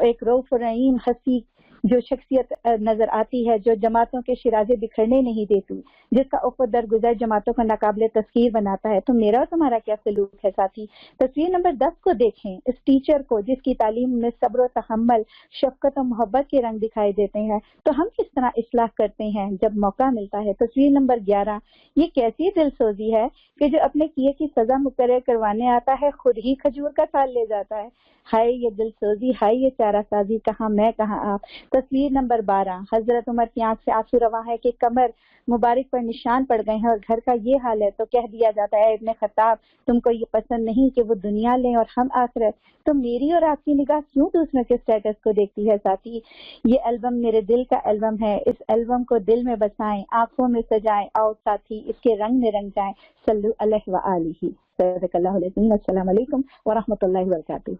ایک رؤوف الرحیم ہستی جو شخصیت نظر آتی ہے جو جماعتوں کے شرازے بکھرنے نہیں دیتی، جس کا افق درگزر جماعتوں کو ناقابل تسخیر بناتا ہے، تو میرا اور تمہارا کیا سلوک ہے ساتھی؟ تصویر نمبر 10 کو دیکھیں، اس ٹیچر کو جس کی تعلیم میں صبر و تحمل، شفقت و محبت کے رنگ دکھائی دیتے ہیں، تو ہم کس طرح اصلاح کرتے ہیں جب موقع ملتا ہے؟ تصویر نمبر 11، یہ کیسی دل سوزی ہے کہ جو اپنے کیے کی سزا مقرر کروانے آتا ہے خود ہی کھجور کا پھل لے جاتا ہے۔ ہائے یہ دل سوزی، ہائے یہ چارہ سازی، کہاں میں کہاں آپ۔ تصویر نمبر 12، حضرت عمر کی آنکھ سے آنسو رواں ہے کہ کمر مبارک پر نشان پڑ گئے ہیں اور گھر کا یہ حال ہے، تو کہہ دیا جاتا ہے ابن خطاب تم کو یہ پسند نہیں کہ وہ دنیا لیں اور ہم آخرت، تو میری اور آپ کی نگاہ کیوں دوسروں کے سٹیٹس کو دیکھتی ہے ساتھی؟ یہ البم میرے دل کا البم ہے، اس البم کو دل میں بسائیں، آنکھوں میں سجائیں، آؤ ساتھی اس کے رنگ میں رنگ جائیں۔ صلو علیہ وآلہ، صدق اللہ العظیم۔ السلام علیکم ورحمۃ اللہ وبرکاتہ۔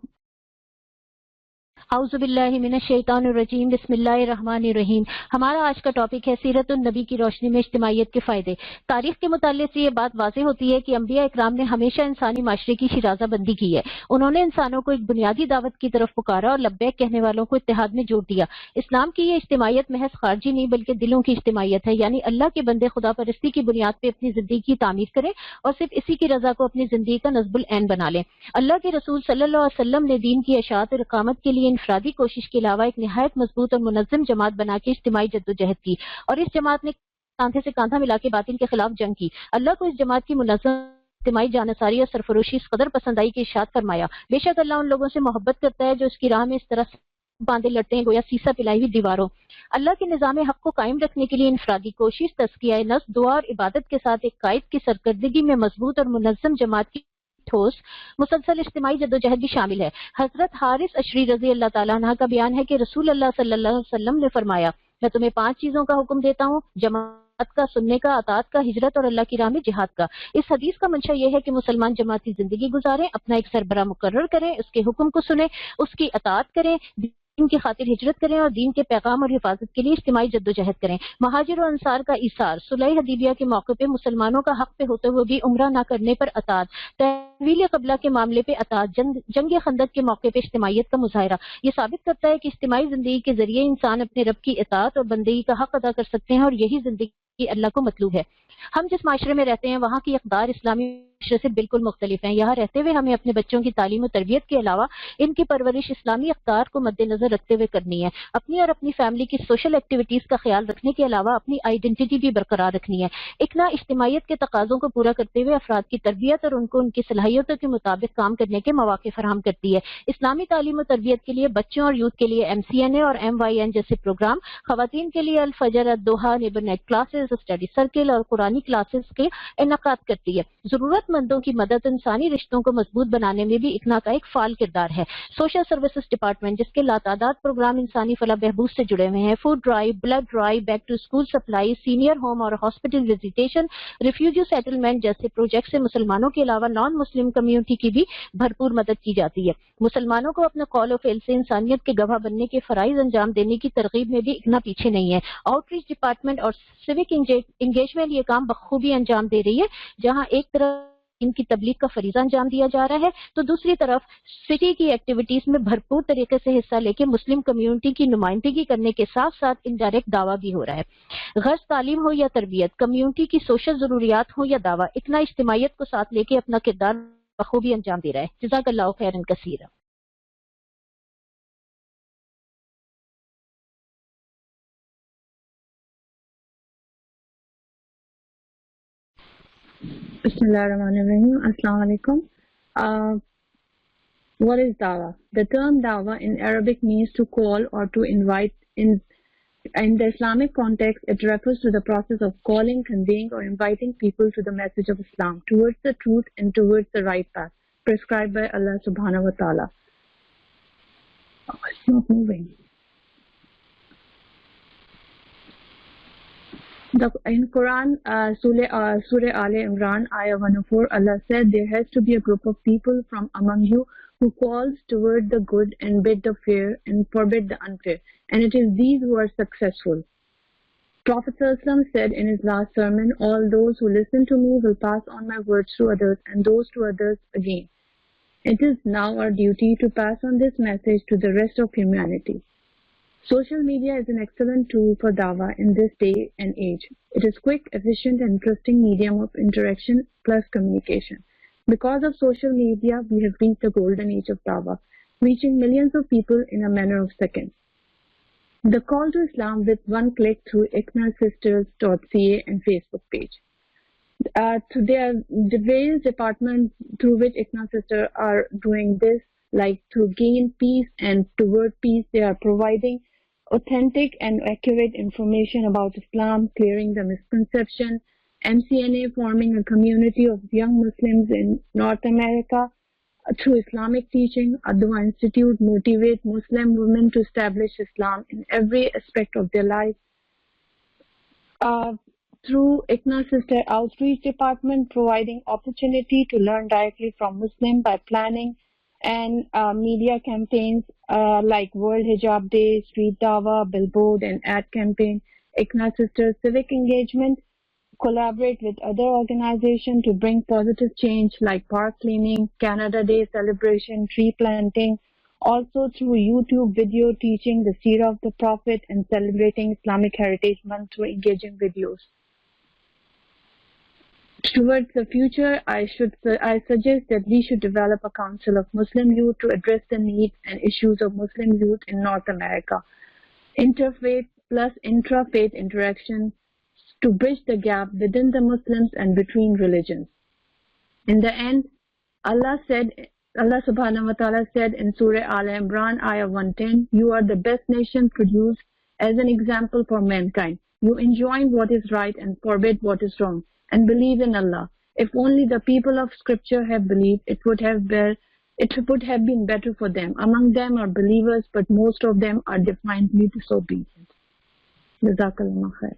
اعوذ باللہ من الشیطان الرجیم، بسم اللہ الرحمن الرحیم۔ ہمارا آج کا ٹاپک ہے سیرت النبی کی روشنی میں اجتماعیت کے فائدے۔ تاریخ کے مطالعے سے یہ بات واضح ہوتی ہے کہ انبیاء اکرام نے ہمیشہ انسانی معاشرے کی شیرازہ بندی کی ہے۔ انہوں نے انسانوں کو ایک بنیادی دعوت کی طرف پکارا اور لبیک کہنے والوں کو اتحاد میں جوڑ دیا۔ اسلام کی یہ اجتماعیت محض خارجی نہیں بلکہ دلوں کی اجتماعیت ہے، یعنی اللہ کے بندے خدا پرستی کی بنیاد پہ اپنی زندگی کی تعمیر کریں اور صرف اسی کی رضا کو اپنی زندگی کا نصب العین بنا لیں۔ اللہ کے رسول صلی اللہ علیہ وسلم نے دین کی اشاعت اور اقامت کے لیے انفرادی کوشش کے علاوہ ایک نہایت مضبوط اور منظم جماعت بنا کے اجتماعی جدوجہد کی، اور اس جماعت نے کاندھے سے کاندھا ملا کے باطل کے خلاف جنگ کی۔ اللہ کو اس جماعت کی منظم اجتماعی جانصاری اور سرفروشی اس قدر پسند آئی کہ ارشاد فرمایا، بے شک اللہ ان لوگوں سے محبت کرتا ہے جو اس کی راہ میں اس طرح باندھے لڑتے ہیں گویا سیسا پلائی ہوئی دیواروں۔ اللہ کے نظام حق کو قائم رکھنے کے لیے انفرادی کوشش، تزکیہ نفس، دعا اور عبادت کے ساتھ ایک قائد کی سرکردگی میں مضبوط اور منظم جماعت کی ٹھوس مسلسل اجتماعی جدوجہد بھی شامل ہے۔ حضرت حارث اشری رضی اللہ تعالیٰ عنہ کا بیان ہے کہ رسول اللہ صلی اللہ علیہ وسلم نے فرمایا، میں تمہیں 5 چیزوں کا حکم دیتا ہوں، جماعت کا، سننے کا، اطاعت کا، ہجرت اور اللہ کی راہ میں جہاد کا۔ اس حدیث کا منشا یہ ہے کہ مسلمان جماعتی زندگی گزاریں، اپنا ایک سربراہ مقرر کریں، اس کے حکم کو سنیں، اس کی اطاعت کریں، دین کی خاطر ہجرت کریں اور دین کے پیغام اور حفاظت کے لیے اجتماعی جدوجہد کریں۔ مہاجر اور انصار کا ایثار، صلح حدیبیہ کے موقع پہ مسلمانوں کا حق پہ ہوتے ہوئے بھی عمرہ نہ کرنے پر اطاعت، تحویل قبلہ کے معاملے پہ اطاعت، جنگ خندق کے موقع پہ اجتماعیت کا مظاہرہ۔ یہ ثابت کرتا ہے کہ اجتماعی زندگی کے ذریعے انسان اپنے رب کی اطاعت اور بندگی کا حق ادا کر سکتے ہیں، اور یہی زندگی اللہ کو مطلوب ہے۔ ہم جس معاشرے میں رہتے ہیں وہاں کی اقدار اسلامی معاشرے سے بالکل مختلف ہیں۔ یہاں رہتے ہوئے ہمیں اپنے بچوں کی تعلیم و تربیت کے علاوہ ان کی پرورش اسلامی اقدار کو مد نظر رکھتے ہوئے کرنی ہے۔ اپنی اور اپنی فیملی کی سوشل ایکٹیویٹیز کا خیال رکھنے کے علاوہ اپنی آئیڈینٹی بھی برقرار رکھنی ہے۔ اکنا اجتماعیت کے تقاضوں کو پورا کرتے ہوئے افراد کی تربیت اور ان کو ان کی صلاحیتوں کے مطابق کام کرنے کے مواقع فراہم کرتی ہے۔ اسلامی تعلیم و تربیت کے لیے بچوں اور یوتھ کے لیے MCNA اور MYN جیسے پروگرام، خواتین کے لیے الفجر، الضحیٰ، neighbour night classes, study circle اور قرآنی کلاسز کے انعقاد کرتی ہے۔ ضرورت مندوں کی مدد انسانی رشتوں کو مضبوط بنانے میں بھی اکنا کا ایک فعال کردار ہے۔ سوشل سروسز ڈپارٹمنٹ جس کے لاتعداد پروگرام انسانی فلاح بہبود سے جڑے ہوئے ہیں، food drive, blood drive, back to school supply, senior home اور ہاسپٹل وزیٹیشن، ریفیوجی سیٹلمنٹ جیسے پروجیکٹ سے مسلمانوں کے علاوہ نان مسلم کمیونٹی کی بھی بھرپور مدد کی جاتی ہے۔ مسلمانوں کو اپنے قول و فعل سے انسانیت کے گواہ بننے کے فرائض انجام دینے کی ترغیب میں بھی اکنا پیچھے نہیں ہے۔ آؤٹ ریچ ڈپارٹمنٹ اور سیوک انگیجمنٹ یہ کام بخوبی انجام دے رہی ہے، جہاں ایک طرف ان کی تبلیغ کا فریضہ انجام دیا جا رہا ہے تو دوسری طرف سٹی کی ایکٹیویٹیز میں بھرپور طریقے سے حصہ لے کے مسلم کمیونٹی کی نمائندگی کرنے کے ساتھ ساتھ انڈائریکٹ دعویٰ بھی ہو رہا ہے۔ غرض تعلیم ہو یا تربیت، کمیونٹی کی سوشل ضروریات ہو یا دعویٰ، اکنا اجتماعیت کو ساتھ لے کے اپنا کردار بخوبی انجام دے رہا ہے۔ جزاک اللہ خیرا کثیرا۔ بسم اللہ الرحمن الرحیم۔ السلام علیکم۔ What is dawah? The term dawah in Arabic means to call or to invite. In the Islamic context, it refers to the process of calling, conveying or inviting people to the message of Islam, towards the truth and towards the right path, prescribed by Allah subhanahu wa ta'ala. Oh, it's not moving. In Quran, Surah Al Imran, Ayah 104, Allah said, there has to be a group of people from among you who calls toward the good and bid the fair and forbid the unfair, and it is these who are successful. Prophet ﷺ said in his last sermon, all those who listen to me will pass on my words to others, and those to others again. It is now our duty to pass on this message to the rest of humanity. Social media is an excellent tool for dawah in this day and age. It is quick, efficient, and interesting medium of interaction plus communication. Because of social media, we have reached the golden age of dawah, reaching millions of people in a matter of seconds. The call to Islam with one click through iqnasisters.ca and Facebook page. There are the various departments through which ICNA Sisters are doing this, like to gain peace and toward peace. They are providing authentic and accurate information about Islam, clearing the misconception. MCNA forming a community of young Muslims in North America through Islamic teaching. Adwa Institute motivate Muslim women to establish Islam in every aspect of their life. Through ICNA Sister Outreach Department, providing opportunity to learn directly from Muslims by planning and media campaigns like World Hijab Day, Street Dawah, Billboard, and ad campaign. ICNA Sister Civic Engagement, collaborate with other organizations to bring positive change like park cleaning, Canada Day celebration, tree planting. Also through YouTube video teaching the Seerah of the Prophet and celebrating Islamic Heritage Month through engaging videos. Towards the future, I suggest that we should develop a council of Muslim youth to address the needs and issues of Muslim youth in North America. Interfaith plus intra-faith interaction to bridge the gap within the Muslims and between religions. In the end, Allah subhanahu wa ta'ala said in Surah Al-Imran, Ayah 110, "You are the best nation produced as an example for mankind. You enjoin what is right and forbid what is wrong, and believe in Allah. If only the people of Scripture have believed, it would have been better for them. Among them are believers, but most of them are defiantly disobedient." Jazakallah khair.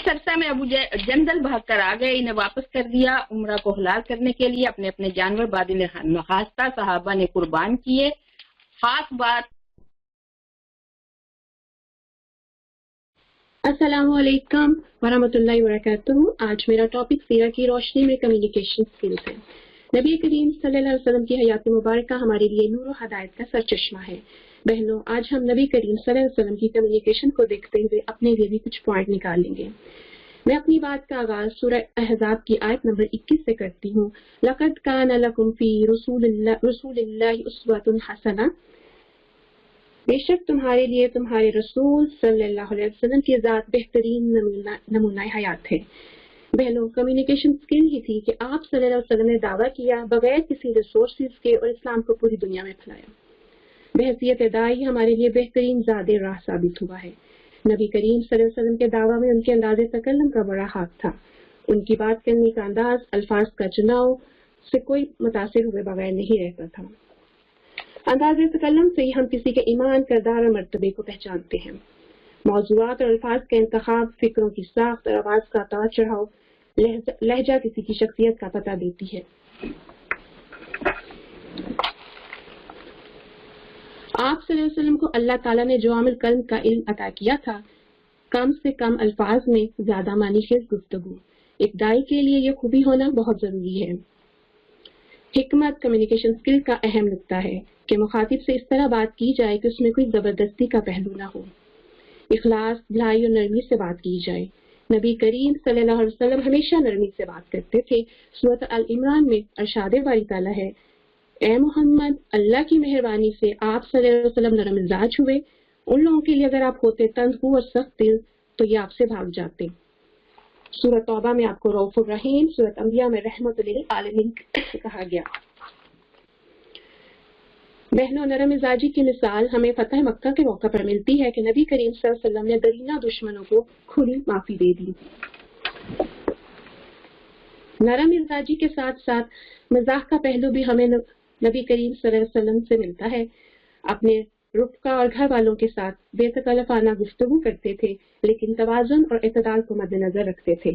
اس عرصہ میں ابو جندل بھاگ کر آ گئے، انہیں واپس کر دیا۔ عمرہ کو حلال کرنے کے لیے اپنے اپنے جانور بادی نخواستہ صحابہ نے قربان کیے۔ خاص بات السلام علیکم ورحمۃ اللہ وبرکاتہ۔ آج میرا ٹاپک سیرت کی روشنی میں کمیونیکیشن اسکلز ہے۔ نبی کریم صلی اللہ علیہ وسلم کی حیات مبارکہ ہمارے لیے نور و ہدایت کا سرچشمہ ہے۔ بہنوں، آج ہم نبی کریم صلی اللہ علیہ وسلم کی کمیونیکیشن کو دیکھتے ہوئے اپنے لیے بھی کچھ پوائنٹ نکال لیں گے۔ میں اپنی بات کا آغاز سورہ احزاب کی آیت نمبر 21 سے کرتی ہوں۔ لقد کان لکم فی رسول اللہ اسوۃ حسنہ، بے شک تمہارے لیے تمہارے رسول صلی اللہ علیہ وسلم کی ذات بہترین نمونہ حیات ہے۔ بہنوں، کمیونیکیشن اسکل ہی تھی کہ آپ صلی اللہ علیہ وسلم نے دعویٰ کیا بغیر کسی ریسورسز کے اور اسلام کو پوری دنیا میں پھیلایا۔ بحیثیت داعی ہمارے لیے بہترین زاد راہ ثابت ہوا ہے۔ نبی کریم صلی اللہ علیہ وسلم کے دعویٰ میں ان کے انداز تکلم کا بڑا ہاتھ تھا۔ ان کی بات کرنے کا انداز، الفاظ کا چناؤ سے کوئی متاثر ہوئے بغیر نہیں رہتا تھا۔ انداز تکلم سے ہی ہم کسی کے ایمان، کردار اور مرتبے کو پہچانتے ہیں۔ موضوعات اور الفاظ کا انتخاب، فکروں کی ساخت اور آواز کا اتار چڑھاؤ، لہجہ کسی کی شخصیت کا پتہ دیتی ہے۔ آپ صلی اللہ علیہ وسلم کو اللہ تعالیٰ نے جو عامل کلم کا علم عطا کیا تھا، کم سے کم الفاظ میں زیادہ معنی خیز گفتگو، ایک داعی کے لیے یہ خوبی ہونا بہت ضروری ہے۔ حکمت کمیونیکیشن اسکل کا اہم نقطہ ہے کہ مخاطب سے اس طرح بات کی جائے کہ اس میں کوئی زبردستی کا پہلو نہ ہو، اخلاص، بھلائی اور نرمی سے بات کی جائے۔ نبی کریم صلی اللہ علیہ وسلم ہمیشہ نرمی سے بات کرتے تھے۔ سورۃ آل عمران میں ارشاد باری تعالیٰ ہے، اے محمد، اللہ کی مہربانی سے آپ صلی اللہ علیہ وسلم نرم مزاج ہوئے۔ ان لوگوں کے لیے اگر آپ ہوتے تندخو اور سخت دل تو یہ آپ سے بھاگ جاتے۔ سورۃ توبہ میں آپ کو رؤوف الرحیم، سورۃ انبیاء میں رحمت للعالمین کہا گیا۔ بہنوں، نرم مزاجی کی مثال ہمیں فتح مکہ کے موقع پر ملتی ہے کہ نبی کریم صلی اللہ علیہ وسلم نے درینہ دشمنوں کو کھلی معافی دے دی۔ نرم مزاجی کے ساتھ ساتھ مزاح کا پہلو بھی ہمیں نبی کریم صلی اللہ علیہ وسلم سے ملتا ہے۔ اپنے رفقا اور گھر والوں کے ساتھ بے تکلفانہ گفتگو کرتے تھے، لیکن توازن اور اعتدال کو مد نظر رکھتے تھے۔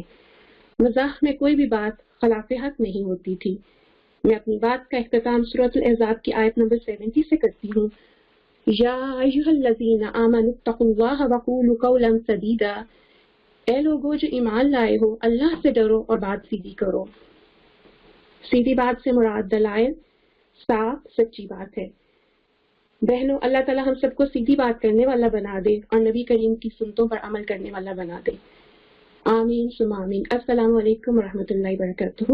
مزاح میں کوئی بھی بات خلاف حق نہیں ہوتی تھی۔ میں اپنی بات کا اختتام سورۃ الاحزاب کی آیت نمبر 70 سے کرتی ہوں۔ یا ایھا الذین آمنوا اتقوا اللہ وقولوا قولا سدیدا، اے لوگو جو ایمان لائے ہو، اللہ سے ڈرو اور بات سیدھی کرو۔ سیدھی بات سے مراد دلائل، صاف سچی بات ہے۔ بہنوں، اللہ تعالیٰ ہم سب کو سیدھی بات کرنے والا بنا دے اور نبی کریم کی سنتوں پر عمل کرنے والا بنا دے۔ آمین ثم آمین۔ السلام علیکم ورحمۃ اللہ وبرکاتہ۔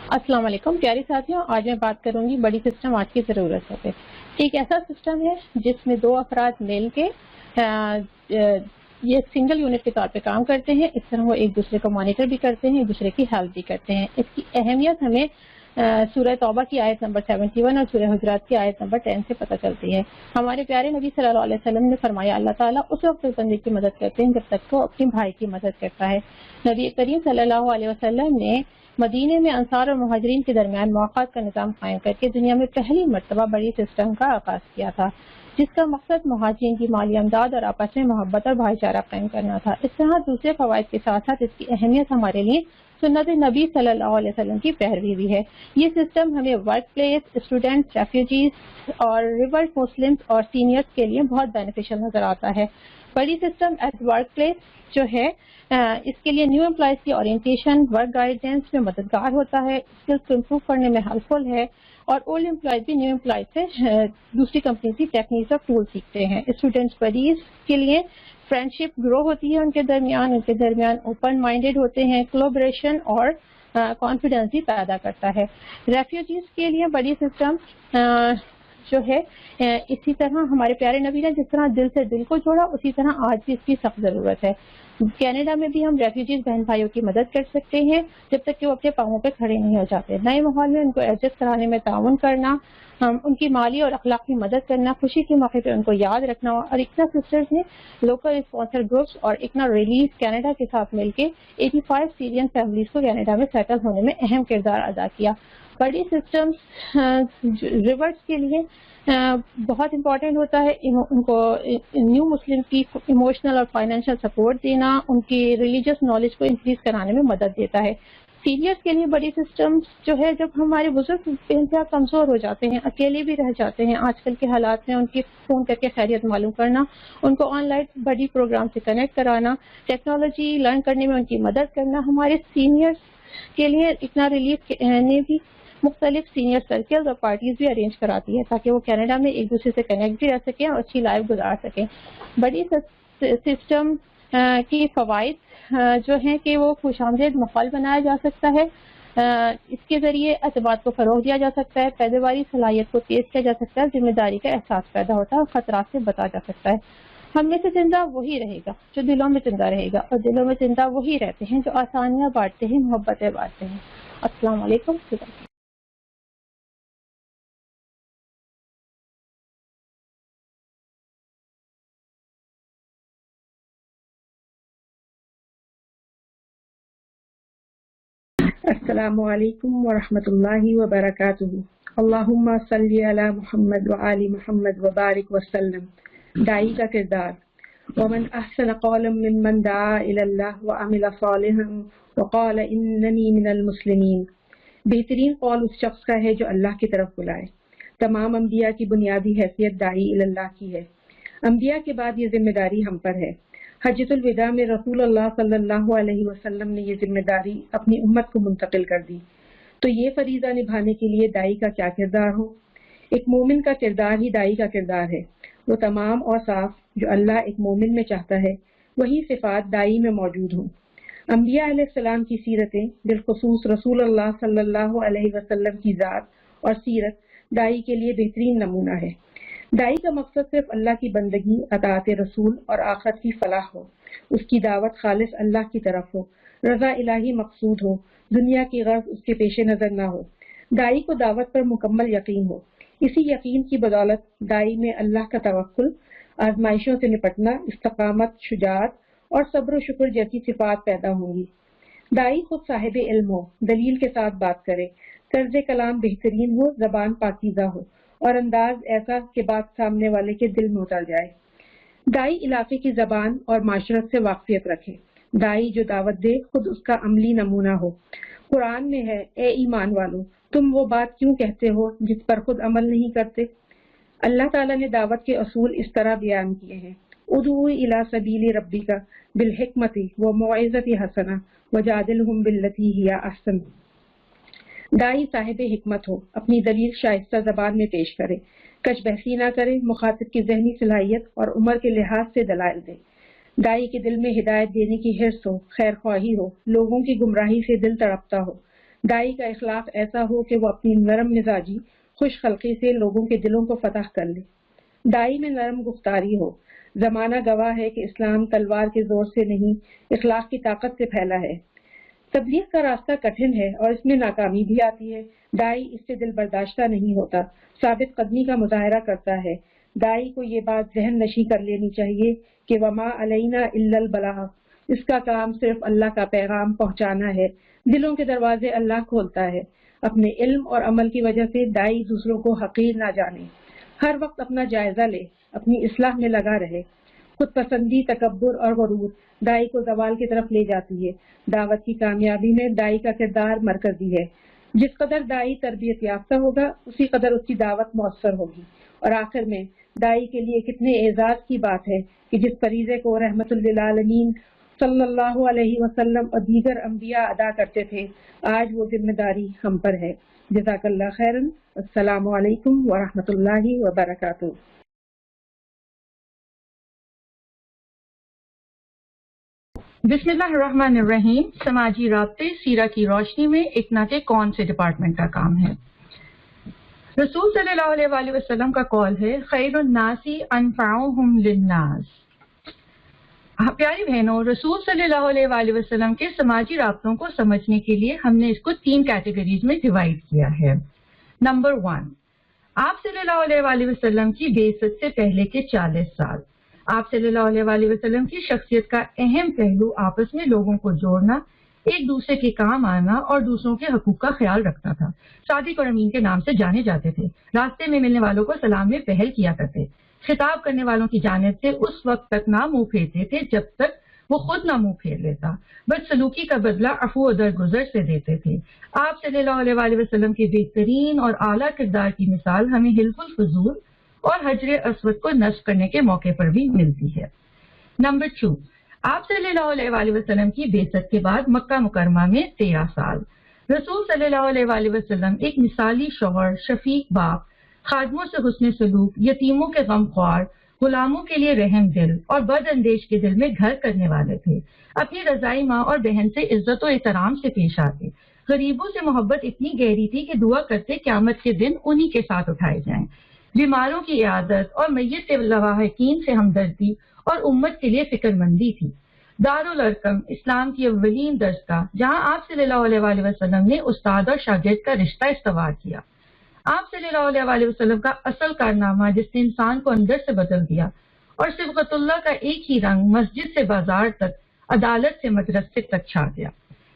السلام علیکم پیارے ساتھیوں، آج میں بات کروں گی بڑی سسٹم آج کی ضرورت ہے۔ ایک ایسا سسٹم ہے جس میں دو افراد مل کے یہ سنگل یونٹ کے طور پہ کام کرتے ہیں۔ اس طرح وہ ایک دوسرے کو مانیٹر بھی کرتے ہیں، ایک دوسرے کی ہیلپ بھی کرتے ہیں۔ اس کی اہمیت ہمیں سورہ توبہ کی آیت نمبر 71 اور سورہ حجرات کی آیت نمبر 10 سے پتہ چلتی ہے۔ ہمارے پیارے نبی صلی اللہ علیہ وسلم نے فرمایا، اللہ تعالیٰ اس وقت بندے کی مدد کرتے ہیں جب تک وہ اپنے بھائی کی مدد کرتا ہے۔ نبی کریم صلی اللہ علیہ وسلم نے مدینے میں انصار اور مہاجرین کے درمیان مواقعات کا نظام قائم کر کے دنیا میں پہلی مرتبہ بڑی سسٹم کا آغاز کیا تھا، جس کا مقصد مہاجرین کی مالی امداد اور آپس میں محبت اور بھائی چارہ قائم کرنا تھا۔ اس طرح دوسرے فوائد کے ساتھ ساتھ اس کی اہمیت ہمارے لیے سنت نبی صلی اللہ علیہ وسلم کی پیروی بھی ہے۔ یہ سسٹم ہمیں ورک پلیس، اسٹوڈنٹس، ریفیوجیز اور ریورٹ مسلمز اور سینئرز کے لیے بہت بینیفیشل نظر آتا ہے۔ بڑی سسٹم ایٹ ورک پلیس جو ہے اس کے لیے نیو امپلائز کی اورینٹیشن، ورک گائیڈنس میں مددگار ہوتا ہے، اسکلس کو امپروو کرنے میں ہیلپ فل ہے، اور اولڈ امپلائز بھی نیو امپلائز سے دوسری کمپنیز کی ٹیکنیکس اور ٹول سیکھتے ہیں۔ اسٹوڈنٹس بدیز کے لیے فرینڈشپ گرو ہوتی ہے، ان کے درمیان اوپن مائنڈیڈ ہوتے ہیں، کولیبریشن اور کانفیڈینس بھی پیدا کرتا ہے۔ ریفیوجیز کے لیے بڑی سسٹم جو ہے اسی طرح ہمارے پیارے نبی نے جس طرح دل سے دل کو جوڑا، اسی طرح آج بھی اس کی سخت ضرورت ہے۔ کینیڈا میں بھی ہم ریفیوجیز بہن بھائیوں کی مدد کر سکتے ہیں جب تک کہ وہ اپنے پاؤں پہ کھڑے نہیں ہو جاتے۔ نئے ماحول میں ان کو ایڈجسٹ کرانے میں تعاون کرنا، ان کی مالی اور اخلاقی مدد کرنا، خوشی کے موقع پہ ان کو یاد رکھنا، اور اکنا سسٹرز نے لوکل اسپانسر گروپس اور اکنا ریلیف کینیڈا کے ساتھ مل کے 85 سیرین فیملیز کو کینیڈا میں سیٹل ہونے میں اہم کردار ادا کیا۔ بڑی سسٹمز ریورٹس کے لیے بہت امپورٹنٹ ہوتا ہے ان کو نیو مسلم کی ایموشنل اور فائنینشیل سپورٹ دینا، ان کی ریلیجیس نالج کو انکریز کرانے میں مدد دیتا ہے۔ سینئرس کے لیے بڑی سسٹمز جو ہے، جب ہمارے بزرگ بے انتہا کمزور ہو جاتے ہیں، اکیلے بھی رہ جاتے ہیں، آج کل کے حالات میں ان کی فون کر کے خیریت معلوم کرنا، ان کو آن لائن بڑی پروگرام سے کنیکٹ کرانا، ٹیکنالوجی لرن کرنے میں ان کی مدد کرنا، ہمارے سینئرس کے لیے اتنا ریلیف نے بھی مختلف سینئر سرکلز اور پارٹیز بھی ارینج کراتی ہے تاکہ وہ کینیڈا میں ایک دوسرے سے کنیکٹ بھی رہ سکیں اور اچھی لائف گزار سکیں۔ بڑی سسٹم کی فوائد جو ہیں کہ وہ خوش آمدید ماحول بنایا جا سکتا ہے، اس کے ذریعے اعتماد کو فروغ دیا جا سکتا ہے، پیداواری صلاحیت کو تیز کیا جا سکتا ہے، ذمہ داری کا احساس پیدا ہوتا ہے اور خطرات سے بچا جا سکتا ہے۔ ہم میں سے زندہ وہی رہے گا جو دلوں میں زندہ رہے گا، اور دلوں میں زندہ وہی رہتے ہیں جو آسانیاں بانٹتے ہیں، محبتیں بانٹتے ہیں۔ السلام علیکم۔ السلام علیکم ورحمۃ اللہ وبرکاتہ۔ اللہم صلی علی محمد وآل محمد وبارک وسلم۔ داعی کا کردار۔ ومن احسن قولا ممن دعا الی اللہ وعمل صالحا وقال اننی من المسلمین۔ بہترین قول اس شخص کا ہے جو اللہ کی طرف بلائے۔ تمام انبیاء کی بنیادی حیثیت داعی الی اللہ کی ہے۔ انبیاء کے بعد یہ ذمہ داری ہم پر ہے۔ حجۃ الوداع میں رسول اللہ صلی اللہ علیہ وسلم نے یہ ذمہ داری اپنی امت کو منتقل کر دی۔ تو یہ فریضہ نبھانے کے لیے داعی کا کیا کردار ہو؟ ایک مومن کا کردار ہی داعی کا کردار ہے۔ وہ تمام اوصاف جو اللہ ایک مومن میں چاہتا ہے وہی صفات داعی میں موجود ہوں۔ انبیاء علیہ السلام کی سیرتیں، بالخصوص رسول اللہ صلی اللہ علیہ وسلم کی ذات اور سیرت داعی کے لیے بہترین نمونہ ہے۔ داعی کا مقصد صرف اللہ کی بندگی، اطاعت رسول اور آخرت کی فلاح ہو، اس کی دعوت خالص اللہ کی طرف ہو، رضا الہی مقصود ہو، دنیا کی غرض اس کے پیش نظر نہ ہو۔ داعی کو دعوت پر مکمل یقین ہو، اسی یقین کی بدولت داعی میں اللہ کا توکل، آزمائشوں سے نپٹنا، استقامت، شجاعت اور صبر و شکر جیسی صفات پیدا ہوں گی۔ داعی خود صاحب علم ہو، دلیل کے ساتھ بات کرے، طرز کلام بہترین ہو، زبان پاکیزہ ہو اور انداز ایسا کہ بات سامنے والے کے دل میں اتر جائے۔ داعی علاقے کی زبان اور معاشرت سے واقفیت رکھے۔ داعی جو دعوت دے خود اس کا عملی نمونہ ہو۔ قرآن میں ہے، اے ایمان والو، تم وہ بات کیوں کہتے ہو جس پر خود عمل نہیں کرتے؟ اللہ تعالیٰ نے دعوت کے اصول اس طرح بیان کیے ہیں: ادعو الی سبیل ربک بالحکمت وموعظۃ حسنہ وجادلہم باللتی ہی احسن۔ داعی صاحب حکمت ہو، اپنی دلیل شائستہ زبان میں پیش کرے، کش بحثی نہ کرے، مخاطب کی ذہنی صلاحیت اور عمر کے لحاظ سے دلائل دے۔ داعی کے دل میں ہدایت دینے کی حرص ہو، خیر خواہی ہو، لوگوں کی گمراہی سے دل تڑپتا ہو۔ داعی کا اخلاق ایسا ہو کہ وہ اپنی نرم مزاجی، خوش خلقی سے لوگوں کے دلوں کو فتح کر لے۔ داعی میں نرم گفتاری ہو۔ زمانہ گواہ ہے کہ اسلام تلوار کے زور سے نہیں، اخلاق کی طاقت سے پھیلا ہے۔ تبلیغ کا راستہ کٹھن ہے اور اس میں ناکامی بھی آتی ہے۔ داعی اس سے دل برداشتہ نہیں ہوتا، ثابت قدمی کا مظاہرہ کرتا ہے۔ داعی کو یہ بات ذہن نشیں کر لینی چاہیے کہ وما علینا الا البلاغ، اس کا کام صرف اللہ کا پیغام پہنچانا ہے۔ دلوں کے دروازے اللہ کھولتا ہے۔ اپنے علم اور عمل کی وجہ سے داعی دوسروں کو حقیر نہ جانے، ہر وقت اپنا جائزہ لے، اپنی اصلاح میں لگا رہے۔ خود پسندی، تکبر اور غرور داعی کو زوال کی طرف لے جاتی ہے۔ دعوت کی کامیابی میں داعی کا کردار مرکزی ہے۔ جس قدر داعی تربیت یافتہ ہوگا اسی قدر اس کی دعوت مؤثر ہوگی۔ اور آخر میں داعی کے لیے کتنے اعزاز کی بات ہے کہ جس فریضے کو رحمت للعالمین صلی اللہ علیہ وسلم اور دیگر انبیاء ادا کرتے تھے، آج وہ ذمہ داری ہم پر ہے۔ جزاک اللہ خیرن۔ السلام علیکم ورحمۃ اللہ وبرکاتہ۔ بسم اللہ الرحمن الرحیم۔ سماجی رابطے سیرہ کی روشنی میں اقنا کے کون سے ڈپارٹمنٹ کا کام ہے؟ رسول صلی اللہ علیہ وآلہ وسلم کا قول ہے، خیر الناس انفعهم للناس۔ پیاری بہنوں، رسول صلی اللہ علیہ وآلہ وسلم کے سماجی رابطوں کو سمجھنے کے لیے ہم نے اس کو 3 کیٹیگریز میں ڈیوائڈ کیا ہے۔ نمبر 1، آپ صلی اللہ علیہ وآلہ وسلم کی بعثت سے پہلے کے 40 سال۔ آپ صلی اللہ علیہ وآلہ وسلم کی شخصیت کا اہم پہلو آپس میں لوگوں کو جوڑنا، ایک دوسرے کے کام آنا اور دوسروں کے حقوق کا خیال رکھتا تھا۔ صادق اور امین کے نام سے جانے جاتے تھے، راستے میں ملنے والوں کو سلام میں پہل کیا کرتے، خطاب کرنے والوں کی جانب سے اس وقت تک نہ منہ پھیرتے تھے جب تک وہ خود نہ منہ پھیر لیتا، بد سلوکی کا بدلہ عفو و درگزر سے دیتے تھے۔ آپ صلی اللہ علیہ وآلہ وسلم کے بہترین اور اعلیٰ کردار کی مثال ہمیں حلف الفضول اور حجر اسود کو نصب کرنے کے موقع پر بھی ملتی ہے۔ نمبر 2، آپ صلی اللہ علیہ وآلہ وسلم کی بعثت کے بعد مکہ مکرمہ میں 13 سال رسول صلی اللہ علیہ وآلہ وسلم ایک مثالی شوہر، شفیق باپ، خادموں سے حسن سلوک، یتیموں کے غم خوار، غلاموں کے لیے رحم دل اور بد اندیش کے دل میں گھر کرنے والے تھے۔ اپنی رضائی ماں اور بہن سے عزت و احترام سے پیش آتے، غریبوں سے محبت اتنی گہری تھی کہ دعا کرتے قیامت کے دن انہی کے ساتھ اٹھائے جائیں، بیماروں کی عیادت اور میت لواحقین سے ہمدردی اور امت کے لیے فکر مندی تھی۔ دارالارقم اسلام کی اولین درسگاہ جہاں آپ صلی اللہ علیہ وآلہ وسلم نے استاد اور شاگرد کا رشتہ استوار کیا۔ آپ صلی اللہ علیہ وآلہ وسلم کا اصل کارنامہ جس نے انسان کو اندر سے بدل دیا اور صبغت اللہ کا ایک ہی رنگ مسجد سے بازار تک، عدالت سے مدرسے تک چھا گیا۔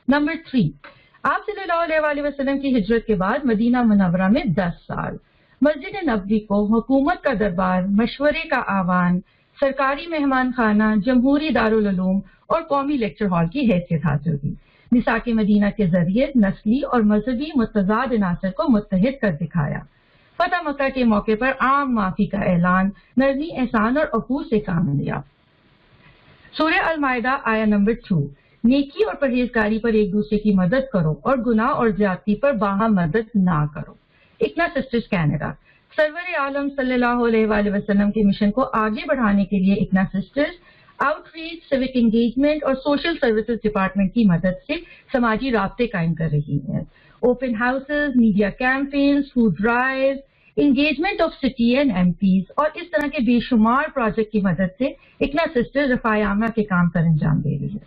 نمبر 3، آپ صلی اللہ علیہ وآلہ وسلم کی ہجرت کے بعد مدینہ منورہ میں 10 سال مسجد نبوی کو حکومت کا دربار، مشورے کا آوان، سرکاری مہمان خانہ، جمہوری دارالعلوم اور قومی لیکچر ہال کی حیثیت حاصل ہوئی۔ مساک مدینہ کے ذریعے نسلی اور مذہبی متضاد عناصر کو متحد کر دکھایا۔ فتح مکہ کے موقع پر عام معافی کا اعلان، نرمی، احسان اور عفو سے کام لیا۔ سورہ المائدہ آیہ نمبر 2، نیکی اور پرہیزگاری پر ایک دوسرے کی مدد کرو اور گناہ اور زیادتی پر باہم مدد نہ کرو۔ اکنا سسٹرز کینیڈا سرور عالم صلی اللہ علیہ وآلہ وسلم کے مشن کو آگے بڑھانے کے لیے ICNA sisters outreach, civic engagement اور سوشل سروسز ڈپارٹمنٹ کی مدد سے سماجی رابطے قائم کر رہی ہیں۔ Open houses, media campaigns, food drives, engagement of city and MPs اور اس طرح کے بے شمار پروجیکٹ کی مدد سے اکنا سسٹرز رفاع عامہ کے کام سر انجام دے رہی ہے۔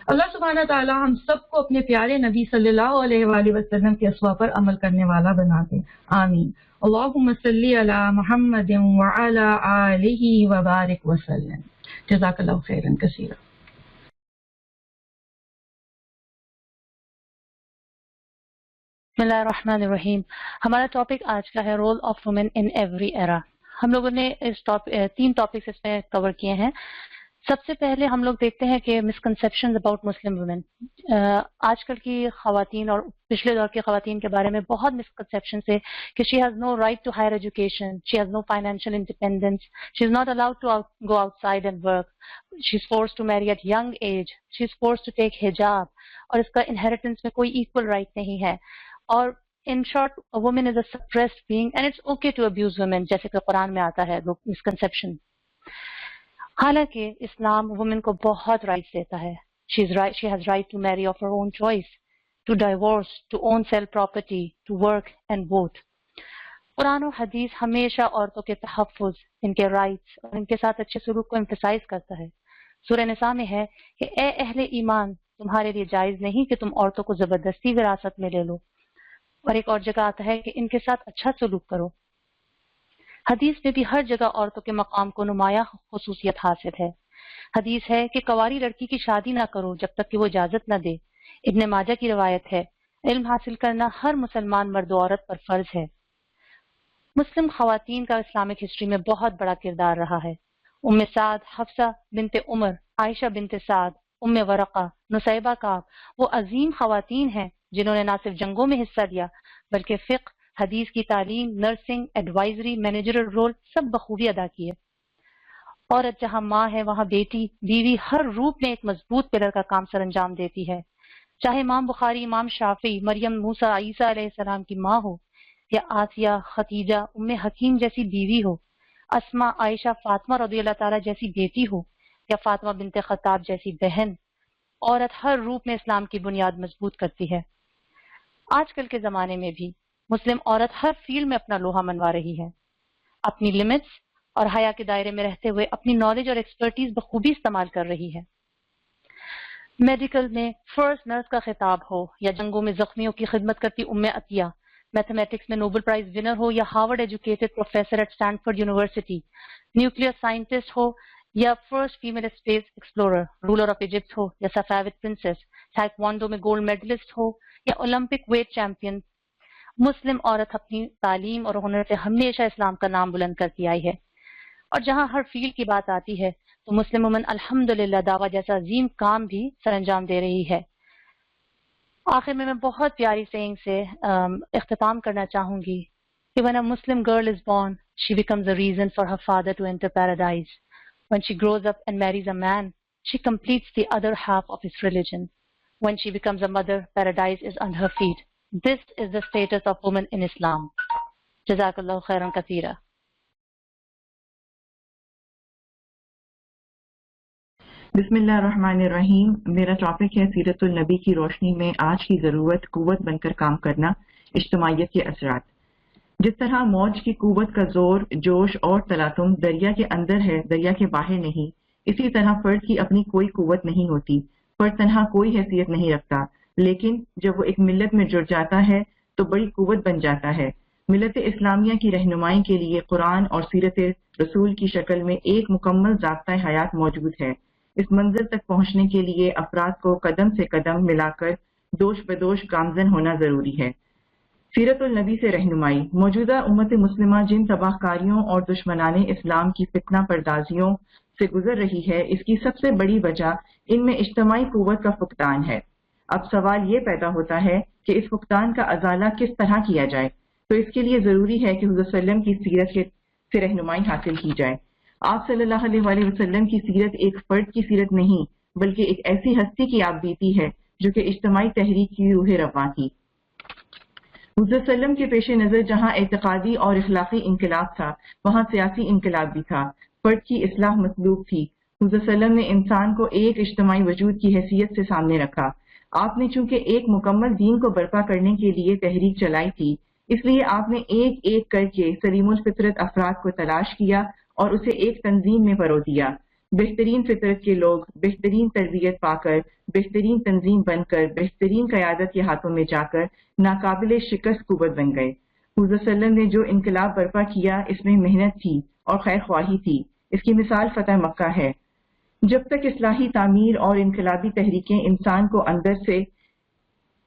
اللہ سبحانہ تعالی ہم سب کو اپنے پیارے نبی صلی اللہ علیہ وآلہ وسلم کے اسوا پر عمل کرنے والا بنا دے، آمین۔ اللہم صلی علی محمد وعلی آلہ وبارک وسلم۔ جزاک اللہ خیرا کثیرا۔ بسم اللہ الرحمن الرحیم۔ ہمارا ٹاپک آج کا ہے role of women in every era. ہم لوگوں نے اس 3 ٹاپکس اس میں کور کیے ہیں۔ سب سے پہلے ہم لوگ دیکھتے ہیں کہ مسکنسیپشنز اباؤٹ مسلم وومن۔ آج کل کی خواتین اور پچھلے دور کی خواتین کے بارے میں بہت مسکنسیپشنز ہے کہ she has no right to higher education, she has no financial independence, she is not allowed to go outside and work, she is forced to marry at young age, she is forced to take حجاب، اور اس کا inheritance میں کوئی equal right نہیں ہے۔ اور in short, a woman is a suppressed being and it's okay to abuse women، جیسے کہ قرآن میں آتا ہے مسکنسیپشن۔ حالانکہ اسلام وومن کو بہت رائٹس دیتا ہے۔ she has right to marry of her own choice، to divorce، to own self property، to work and vote۔ قرآن و حدیث ہمیشہ عورتوں کے تحفظ، ان کے رائٹس اور ان کے ساتھ اچھے سلوک کو امفسائز کرتا ہے۔ سورہ نساء میں ہے کہ اے اہل ایمان، تمہارے لیے جائز نہیں کہ تم عورتوں کو زبردستی وراثت میں لے لو، اور ایک اور جگہ آتا ہے کہ ان کے ساتھ اچھا سلوک کرو۔ حدیث میں بھی ہر جگہ عورتوں کے مقام کو نمایاں خصوصیت حاصل ہے۔ حدیث ہے کہ کنواری لڑکی کی شادی نہ کرو جب تک کہ وہ اجازت نہ دے۔ ابن ماجہ کی روایت ہے، علم حاصل کرنا ہر مسلمان مرد و عورت پر فرض ہے۔ مسلم خواتین کا اسلامک ہسٹری میں بہت بڑا کردار رہا ہے۔ ام سعد، حفصہ بنت عمر، عائشہ بنت سعد، ام ورقہ، نصیبہ کعب، وہ عظیم خواتین ہیں جنہوں نے نہ صرف جنگوں میں حصہ لیا بلکہ فقہ، حدیث کی تعلیم، نرسنگ، ایڈوائزری، مینیجرل رول سب بخوبی ادا کیے۔ عورت جہاں ماں ہے وہاں بیٹی، بیوی ہر روپ میں ایک مضبوط پلر کا کام سر انجام دیتی ہے۔ چاہے امام بخاری، امام شافعی، مریم، موسیٰ، عیسیٰ علیہ السلام کی ماں ہو، یا آسیہ، خدیجہ، ام حکیم جیسی بیوی ہو، اسماء، عائشہ، فاطمہ رضی اللہ تعالیٰ جیسی بیٹی ہو، یا فاطمہ بنت خطاب جیسی بہن، عورت ہر روپ میں اسلام کی بنیاد مضبوط کرتی ہے۔ آج کل کے زمانے میں بھی مسلم عورت ہر فیلڈ میں اپنا لوہا منوا رہی ہے، اپنی لمٹس اور حیا کے دائرے میں رہتے ہوئے اپنی نالج اور ایکسپرٹیز بخوبی استعمال کر رہی ہے۔ میڈیکل میں فرسٹ نرس کا خطاب ہو، یا جنگوں میں زخمیوں کی خدمت کرتی ام عطیہ، میتھمیٹکس میں نوبل پرائز ونر ہو یا Harvard educated professor at Stanford University, nuclear scientist ہو یا first female space explorer ruler of Egypt ہو یا سفاوت پرنسس، تائیکوانڈو میں گولڈ میڈلسٹ ہو یا اولمپک ویٹ چیمپئن، مسلم عورت اپنی تعلیم اور ہنر سے ہمیشہ اسلام کا نام بلند کرتی آئی ہے. اور جہاں ہر فیلڈ کی بات آتی ہے تو مسلم وومن الحمدللہ دعویٰ جیسا عظیم کام بھی سر انجام دے رہی ہے. آخر میں بہت پیاری سینگ سے اختتام کرنا چاہوں گی کہ when a Muslim girl is born, she becomes a reason for her father to enter paradise. When she grows up and marries a man, she completes the other half of his religion. When she becomes a mother, paradise is under her feet. This is the status of women in Islam. Jazakallah khairan kathira. بسم اللہ الرحمن الرحیم. میرا topic ہے سیرت النبی کی روشنی میں آج کی ضرورت قوت بن کر کام کرنا، اجتماعیت کے اثرات. جس طرح موج کی قوت کا زور، جوش اور تلاطم دریا کے اندر ہے، دریا کے باہر نہیں، اسی طرح فرد کی اپنی کوئی قوت نہیں ہوتی. فرد تنہا کوئی حیثیت نہیں رکھتا، لیکن جب وہ ایک ملت میں جڑ جاتا ہے تو بڑی قوت بن جاتا ہے. ملت اسلامیہ کی رہنمائی کے لیے قرآن اور سیرت رسول کی شکل میں ایک مکمل ضابطۂ حیات موجود ہے. اس منزل تک پہنچنے کے لیے افراد کو قدم سے قدم ملا کر دوش بدوش گامزن ہونا ضروری ہے. سیرت النبی سے رہنمائی. موجودہ امت مسلمہ جن تباہ کاریوں اور دشمنان اسلام کی فتنہ پردازیوں سے گزر رہی ہے، اس کی سب سے بڑی وجہ ان میں اجتماعی قوت کا فقدان ہے. اب سوال یہ پیدا ہوتا ہے کہ اس فقدان کا ازالہ کس طرح کیا جائے؟ تو اس کے لیے ضروری ہے کہ حضور صلی اللہ علیہ وسلم کی سیرت سے رہنمائی حاصل کی جائے. آپ صلی اللہ علیہ وآلہ وسلم کی سیرت ایک فرد کی سیرت نہیں بلکہ ایک ایسی ہستی کی آپ بیتی ہے جو کہ اجتماعی تحریک کی روح رواں تھی. حضور صلی اللہ علیہ وسلم کے پیش نظر جہاں اعتقادی اور اخلاقی انقلاب تھا، وہاں سیاسی انقلاب بھی تھا. فرد کی اصلاح مطلوب تھی. حضور صلی اللہ علیہ وسلم نے انسان کو ایک اجتماعی وجود کی حیثیت سے سامنے رکھا. آپ نے چونکہ ایک مکمل دین کو برپا کرنے کے لیے تحریک چلائی تھی، اس لیے آپ نے ایک ایک کر کے سلیم الفطرت افراد کو تلاش کیا اور اسے ایک تنظیم میں پرو دیا. بہترین فطرت کے لوگ بہترین تربیت پا کر، بہترین تنظیم بن کر، بہترین قیادت کے ہاتھوں میں جا کر ناقابل شکست قوت بن گئے. حضور صلی اللہ علیہ وسلم نے جو انقلاب برپا کیا، اس میں محنت تھی اور خیر خواہی تھی. اس کی مثال فتح مکہ ہے. جب تک اصلاحی تعمیر اور انقلابی تحریکیں انسان کو اندر سے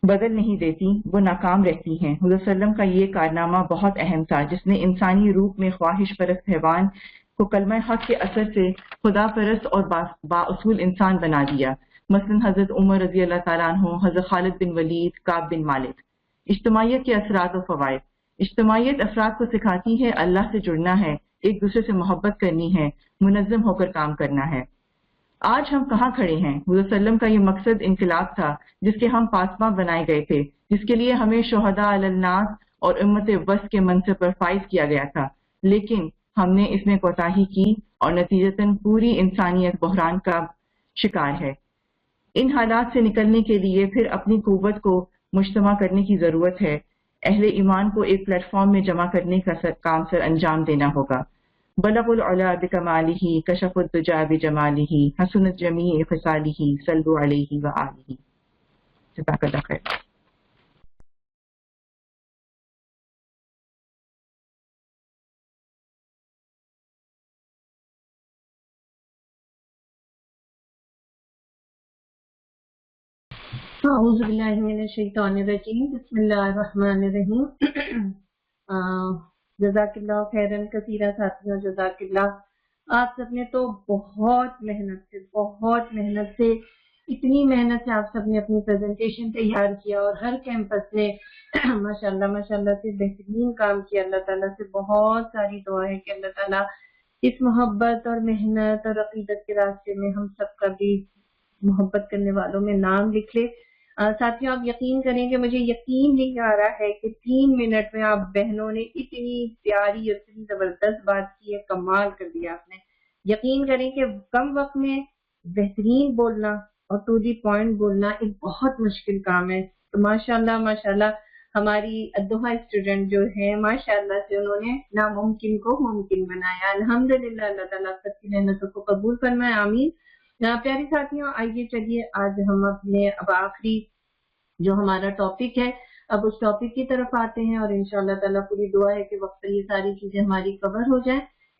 بدل نہیں دیتی، وہ ناکام رہتی ہیں. حضور صلی اللہ علیہ وسلم کا یہ کارنامہ بہت اہم تھا جس نے انسانی روح میں خواہش پرست حیوان کو کلمہ حق کے اثر سے خدا پرست اور بااصول انسان بنا دیا. مثلا حضرت عمر رضی اللہ تعالیٰ عنہ، حضرت خالد بن ولید، کعب بن مالک. اجتماعیت کے اثرات و فوائد. اجتماعیت افراد کو سکھاتی ہے اللہ سے جڑنا ہے، ایک دوسرے سے محبت کرنی ہے، منظم ہو کر کام کرنا ہے. آج ہم کہاں کھڑے ہیں؟ حضور صلی اللہ علیہ وسلم کا یہ مقصد انقلاب تھا جس کے ہم پاسباں بنائے گئے تھے، جس کے لیے ہمیں شہداء علی الناس اور امت وسط کے منصب پر فائز کیا گیا تھا. لیکن ہم نے اس میں کوتاہی کی اور نتیجتاً پوری انسانیت بحران کا شکار ہے. ان حالات سے نکلنے کے لیے پھر اپنی قوت کو مجتمع کرنے کی ضرورت ہے. اہل ایمان کو ایک پلیٹ فارم میں جمع کرنے کا کام سر انجام دینا ہوگا. بلغ العلا بکمالہ، کشف الدجا بجمالہ، حسنت جمیع خصالہ، صلوا علیہ وآلہ. جزاک اللہ خیر. اعوذ باللہ من الشیطان الرجیم، بسم اللہ الرحمن الرحیم. جزاک اللہ خیرن کثیرہ ساتھیوں، جزاک اللہ. آپ سب نے تو بہت محنت سے اتنی محنت سے آپ سب نے اپنی پریزنٹیشن تیار کیا اور ہر کیمپس نے ماشاءاللہ سے بہترین کام کیا. اللہ تعالیٰ سے بہت ساری دعا ہے کہ اللہ تعالیٰ اس محبت اور محنت اور عقیدت کے راستے میں ہم سب کا بھی محبت کرنے والوں میں نام لکھ لے. ساتھیوں آپ یقین کریں کہ مجھے یقین نہیں آ رہا ہے کہ 3 منٹ میں آپ بہنوں نے اتنی پیاری اور اتنی زبردست بات کی ہے. کمال کر دیا آپ نے. یقین کریں کہ کم وقت میں بہترین بولنا اور ٹو دی پوائنٹ بولنا ایک بہت مشکل کام ہے. تو ماشاءاللہ ہماری الدحا اسٹوڈنٹ جو ہیں ماشاءاللہ سے انہوں نے ناممکن کو ممکن بنایا. الحمدللہ. اللہ تعالیٰ سب کی محنتوں کو قبول فرمائے. آمین. پیارے ساتھیوں، آئیے چلیے آج ہم اپنے اب آخری جو ہمارا ٹاپک ہے اب اس ٹاپک کی طرف آتے ہیں اور انشاءاللہ تعالیٰ پوری دعا ہے کہ وقت پر یہ ساری چیزیں ہماری کور ہو جائیں.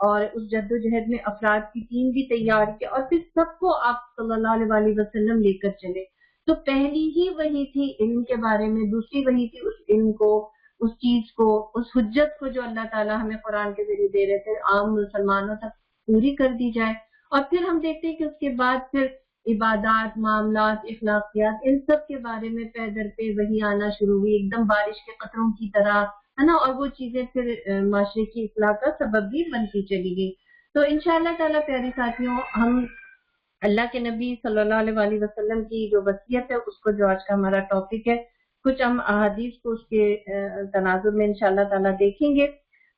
اور اس جدوجہد میں افراد کی ٹیم بھی تیار کیا اور پھر سب کو آپ صلی اللہ علیہ وسلم لے کر چلے. تو پہلی ہی وحی تھی علم کے بارے میں، دوسری وحی تھی اس علم کو، اس چیز کو، اس حجت کو جو اللہ تعالیٰ ہمیں قرآن کے ذریعے دے رہے تھے عام مسلمانوں تک پوری کر دی جائے. اور پھر ہم دیکھتے ہیں کہ اس کے بعد پھر عبادات، معاملات، اخلاقیات، ان سب کے بارے میں پے در پہ وحی آنا شروع ہوئی ایک دم بارش کے قطروں کی طرح، ہے نا. اور وہ چیزیں پھر معاشرے کی اصلاح کا سبب بھی بنتی چلی گئی. تو انشاءاللہ تعالیٰ پیارے ساتھیوں، ہم اللہ کے نبی صلی اللہ علیہ وسلم کی جو وصیت ہے اس کو، جو آج کا ہمارا ٹاپک ہے، کچھ ہم احادیث کو اس کے تناظر میں انشاءاللہ تعالیٰ دیکھیں گے.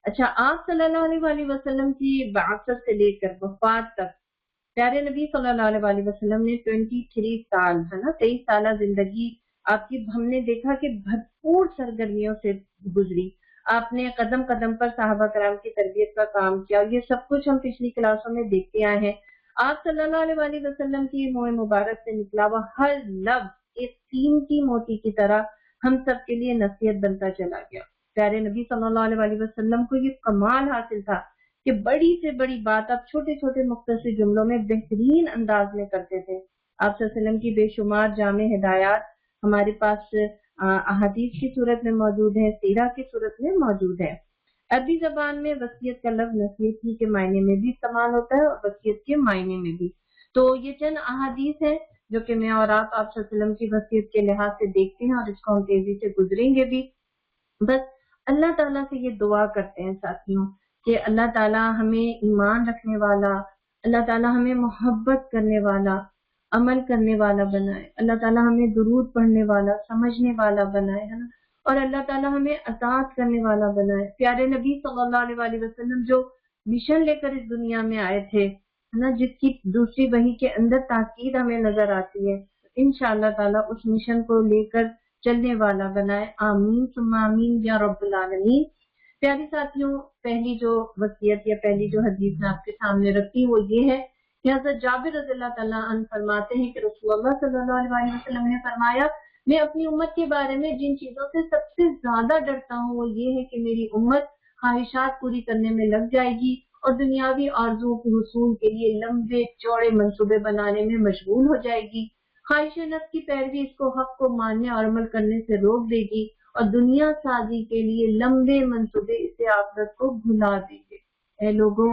اچھا، آپ صلی اللہ علیہ وسلم کی بعثت سے لے کر وفات تک پیارے نبی صلی اللہ علیہ وسلم نے 23 سال، ہے نا، 23 سالہ زندگی آپ کی ہم نے دیکھا کہ بھرپور سرگرمیوں سے گزری. آپ نے قدم قدم پر صحابہ کرام کی تربیت کا کام کیا. یہ سب کچھ ہم پچھلی کلاسوں میں دیکھتے آئے ہیں. آپ صلی اللہ علیہ وسلم کی منہ مبارک سے نکلا ہوا ہر لفظ ایک قیمتی موتی کی طرح ہم سب کے لیے نصیحت بنتا چلا گیا. پیارے نبی صلی اللہ علیہ وسلم کو یہ کمال حاصل تھا کہ بڑی سے بڑی بات آپ چھوٹے چھوٹے مختصر جملوں میں بہترین انداز میں کرتے تھے. آپ صلی اللہ علیہ وسلم کی بے شمار جامع ہدایات ہمارے پاس احادیث کی صورت میں موجود ہے، سیرہ کی صورت میں موجود ہے. عربی زبان میں وصیت کا لفظ نصیحت ہی کے معنی میں بھی استعمال ہوتا ہے اور وصیت کے معنی میں بھی. تو یہ چند احادیث ہیں جو کہ میں اور آپ صلی اللہ علیہ وسلم کی وصیت کے لحاظ سے دیکھتے ہیں اور اس کو ہم تیزی سے گزریں گے بھی. بس اللہ تعالیٰ سے یہ دعا کرتے ہیں ساتھیوں کہ اللہ تعالیٰ ہمیں ایمان رکھنے والا، اللہ تعالیٰ ہمیں محبت کرنے والا، عمل کرنے والا بنائے. اللہ تعالیٰ ہمیں درود پڑھنے والا، سمجھنے والا بنائے، ہے نا. اور اللہ تعالیٰ ہمیں اطاعت کرنے والا بنائے. پیارے نبی صلی اللہ علیہ وسلم جو مشن لے کر اس دنیا میں آئے تھے، ہے نا، جس کی دوسری وحی کے اندر تاکید ہمیں نظر آتی ہے، انشاءاللہ تعالیٰ اس مشن کو لے کر چلنے والا بنائے. آمین ثم آمین یا رب العالمین. پیارے ساتھیوں، پہلی جو وصیت یا پہلی جو حدیث میں آپ کے سامنے رکھی وہ یہ ہے کہ حضرت جابر رضی اللہ تعالیٰ عنہ فرماتے ہیں کہ رسول اللہ صلی اللہ علیہ وسلم نے فرمایا، میں اپنی امت کے بارے میں جن چیزوں سے سب سے زیادہ ڈرتا ہوں وہ یہ ہے کہ میری امت خواہشات پوری کرنے میں لگ جائے گی اور دنیاوی آرزوؤں کے حصول کے لیے لمبے چوڑے منصوبے بنانے میں مشغول ہو جائے گی. خواہش نفس کی پیروی اس کو حق کو ماننے اور عمل کرنے سے روک دے گی اور دنیا سازی کے لیے لمبے منصوبے اسے آخرت کو بھلا دیں گے. اے لوگوں،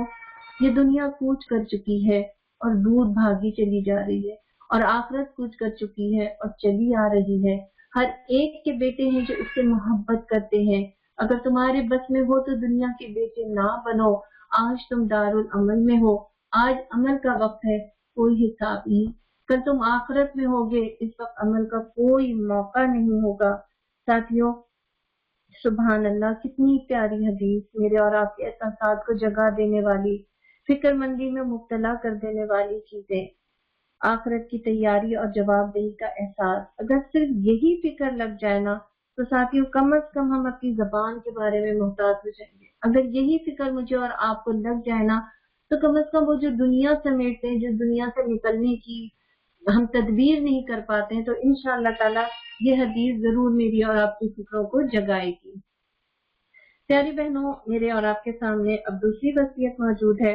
یہ دنیا کوچ کر چکی ہے اور دور بھاگی چلی جا رہی ہے، اور آخرت کوچ کر چکی ہے اور چلی آ رہی ہے. ہر ایک کے بیٹے ہیں جو اس سے محبت کرتے ہیں. اگر تمہارے بس میں ہو تو دنیا کے بیٹے نہ بنو. آج تم دارالعمل میں ہو، آج عمل کا وقت ہے، کوئی حساب نہیں. کل تم آخرت میں ہوگے، اس وقت عمل کا کوئی موقع نہیں ہوگا. ساتھیوں، سبحان اللہ، کتنی پیاری حدیث، میرے اور آپ کے احساسات کو جگہ دینے والی، فکر مندی میں مبتلا کر دینے والی چیزیں. آخرت کی تیاری اور جواب دہی کا احساس، اگر صرف یہی فکر لگ جائے نا تو ساتھیوں کم از کم ہم اپنی زبان کے بارے میں محتاط ہو جائیں گے. اگر یہی فکر مجھے اور آپ کو لگ جائے نا تو کم از کم وہ جو دنیا سمیٹتے ہیں، جس دنیا سے نکلنے کی ہم تدبیر نہیں کر پاتے ہیں، تو انشاءاللہ تعالی یہ حدیث ضرور میری اور آپ کی فکروں کو جگائے گی. پیاری بہنوں، میرے اور آپ کے سامنے اب دوسری وصیت موجود ہے.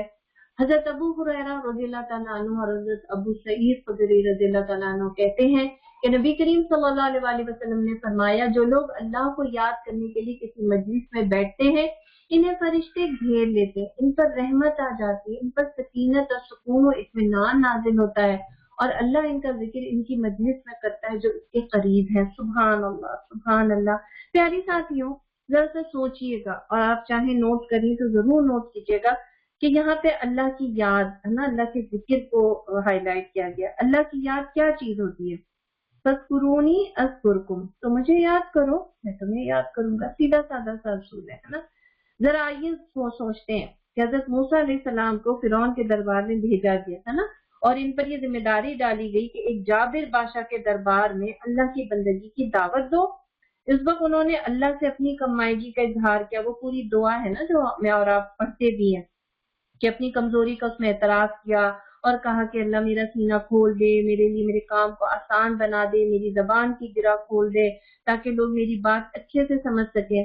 حضرت ابو ہریرہ رضی اللہ تعالیٰ عنہ اور حضرت ابو سعید خدری رضی اللہ تعالیٰ عنہ کہتے ہیں کہ نبی کریم صلی اللہ علیہ وسلم نے فرمایا، جو لوگ اللہ کو یاد کرنے کے لیے کسی مجلس میں بیٹھتے ہیں انہیں فرشتے گھیر لیتے ہیں، ان پر رحمت آ جاتی ہے، ان پر سکینت اور سکون و اطمینان نازل ہوتا ہے اور اللہ ان کا ذکر ان کی مجلس میں کرتا ہے جو اس کے قریب ہے. سبحان اللہ، سبحان اللہ. پیاری ساتھیوں، ذرا سا سوچئے گا، اور آپ چاہیں نوٹ کریں تو ضرور نوٹ کیجئے گا کہ یہاں پہ اللہ کی یاد ہے نا، اللہ کے ذکر کو ہائی لائٹ کیا گیا. اللہ کی یاد کیا چیز ہوتی ہے؟ فَاذْكُرُونِي أَذْكُرْكُمْ، تو مجھے یاد کرو میں تمہیں یاد کروں گا. سیدھا سادہ سا اصول ہے نا. ذرا آئیے سوچتے ہیں کہ حضرت موسیٰ علیہ السلام کو فرعون کے دربار میں بھیجا گیا تھا نا، اور ان پر یہ ذمہ داری ڈالی گئی کہ ایک جابر بادشاہ کے دربار میں اللہ کی بندگی کی دعوت دو. اس وقت انہوں نے اللہ سے اپنی کمائیگی کا اظہار کیا. وہ پوری دعا ہے نا جو میں اور آپ پڑھتے بھی ہیں، کہ اپنی کمزوری کا اس میں اعتراف کیا اور کہا کہ اللہ میرا سینہ کھول دے، میرے لیے میرے کام کو آسان بنا دے، میری زبان کی گرہ کھول دے تاکہ لوگ میری بات اچھے سے سمجھ سکیں.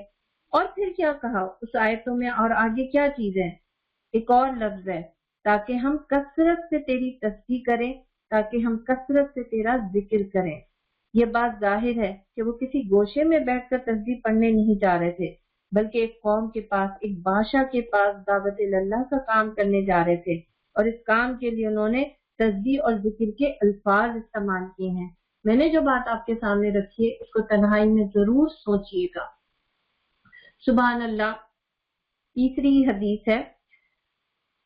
اور پھر کیا کہا اس آیتوں میں، اور آگے کیا چیز ہے؟ ایک اور لفظ ہے تاکہ ہم کثرت سے تیری تسبیح کریں، تاکہ ہم کثرت سے تیرا ذکر کریں۔ یہ بات ظاہر ہے کہ وہ کسی گوشے میں بیٹھ کر تسبیح پڑھنے نہیں جا رہے تھے، بلکہ ایک قوم کے پاس، ایک بادشاہ کے پاس دعوت اللہ کا کام کرنے جا رہے تھے، اور اس کام کے لیے انہوں نے تسبیح اور ذکر کے الفاظ استعمال کیے ہیں۔ میں نے جو بات آپ کے سامنے رکھی ہے اس کو تنہائی میں ضرور سوچئے گا۔ سبحان اللہ۔ تیسری حدیث ہے،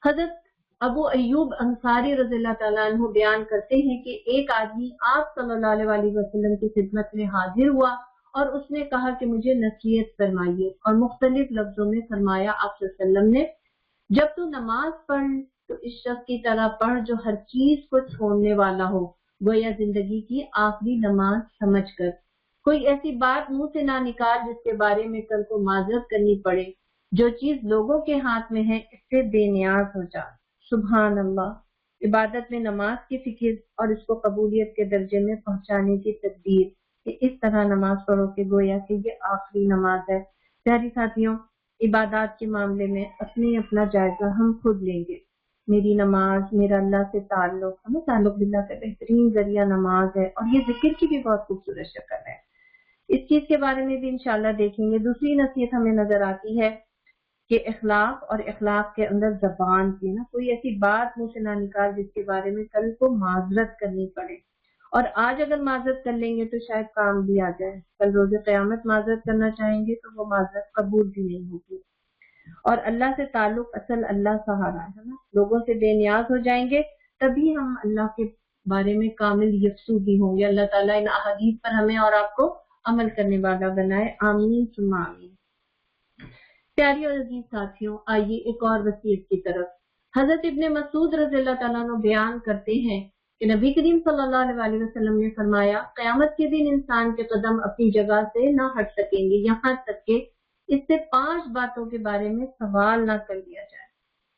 حضرت ابو ایوب انصاری رضی اللہ تعالیٰ عنہ بیان کرتے ہیں کہ ایک آدمی آپ صلی اللہ علیہ وسلم کی خدمت میں حاضر ہوا اور اس نے کہا کہ مجھے نصیحت فرمائیے، اور مختلف لفظوں میں فرمایا آپ صلی اللہ علیہ وسلم نے، جب تو نماز پڑھ تو اس شخص کی طرح پڑھ جو ہر چیز کو چھوڑنے والا ہو، گویا زندگی کی آخری نماز سمجھ کر۔ کوئی ایسی بات منہ سے نہ نکال جس کے بارے میں کل کو معذرت کرنی پڑے۔ جو چیز لوگوں کے ہاتھ میں ہے اس سے بے نیاز ہو جا۔ سبحان اللہ۔ عبادت میں نماز کی فکر اور اس کو قبولیت کے درجے میں پہنچانے کی تدبیر کہ اس طرح نماز پڑھو کہ گویا کہ یہ آخری نماز ہے۔ پیاری ساتھیوں، عبادات کے معاملے میں اپنا جائزہ ہم خود لیں گے۔ میری نماز، میرا اللہ سے تعلق، ہمیں تعلق باللہ کا بہترین ذریعہ نماز ہے، اور یہ ذکر کی بھی بہت خوبصورت شکل ہے۔ اس چیز کے بارے میں بھی انشاءاللہ دیکھیں گے۔ دوسری نصیحت ہمیں نظر آتی ہے کہ اخلاق، اور اخلاق کے اندر زبان کی نا، کوئی ایسی بات منہ سے نہ نکال جس کے بارے میں کل کو معذرت کرنی پڑے، اور آج اگر معذرت کر لیں گے تو شاید کام بھی آ جائے، کل روز قیامت معذرت کرنا چاہیں گے تو وہ معذرت قبول بھی نہیں ہوگی۔ اور اللہ سے تعلق اصل اللہ سہارا ہے نا، لوگوں سے بے نیاز ہو جائیں گے تبھی ہم اللہ کے بارے میں کامل یکسو بھی ہوں گے۔ اللہ تعالیٰ ان احادیث پر ہمیں اور آپ کو عمل کرنے والا بنائے، آمین ثم آمین۔ پیاری اور عزیز ساتھیوں، آئیے ایک اور وصیت کی طرف۔ حضرت ابن مسعود رضی اللہ تعالیٰ عنہ بیان کرتے ہیں کہ نبی کریم صلی اللہ علیہ وسلم نے فرمایا، قیامت کے دن انسان کے قدم اپنی جگہ سے نہ ہٹ سکیں گے یہاں تک کہ اس سے 5 باتوں کے بارے میں سوال نہ کر لیا جائے۔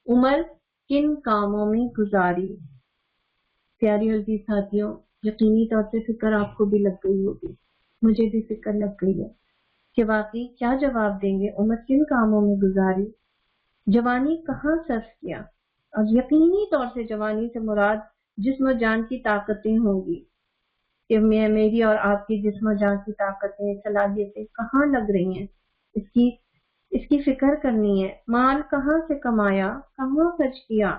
عمر کن کاموں میں گزاری؟ پیاری اور عزیز ساتھیوں، یقینی طور سے فکر آپ کو بھی لگ گئی ہوگی، مجھے بھی فکر لگ گئی ہے کہ واقعی کیا جواب دیں گے۔ عمر کن کاموں میں گزاری، جوانی کہاں صرف کیا، اور یقینی طور سے جوانی سے مراد جسم و جان کی طاقتیں ہوں گی کہ میری اور آپ کی جسم و جان کی طاقتیں، صلاحیتیں کہاں لگ رہی ہیں، اس کی فکر کرنی ہے۔ مال کہاں سے کمایا، کہاں خرچ کیا،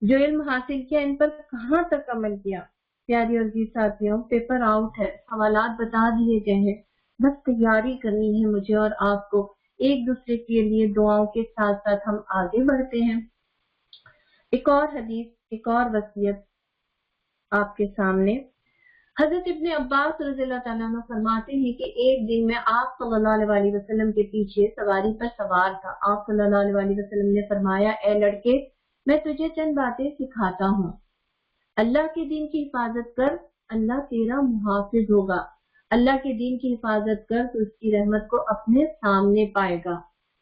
جو علم حاصل کیا ان پر کہاں تک عمل کیا۔ پیاری اور عزیز ساتھیوں، پیپر آؤٹ ہے، حوالات بتا دیے گئے ہیں، بس تیاری کرنی ہے مجھے اور آپ کو۔ ایک دوسرے کے لیے دعاؤں کے ساتھ ساتھ ہم آگے بڑھتے ہیں۔ ایک اور حدیث، ایک اور وصیت آپ کے سامنے۔ حضرت ابن عباس رضی اللہ تعالیٰ عنہ فرماتے ہیں کہ ایک دن میں آپ صلی اللہ علیہ وسلم کے پیچھے سواری پر سوار تھا۔ آپ صلی اللہ علیہ وسلم نے فرمایا، اے لڑکے، میں تجھے چند باتیں سکھاتا ہوں۔ اللہ کے دین کی حفاظت کر، اللہ تیرا محافظ ہوگا۔ اللہ کے دین کی حفاظت کر تو اس کی رحمت کو اپنے سامنے پائے گا۔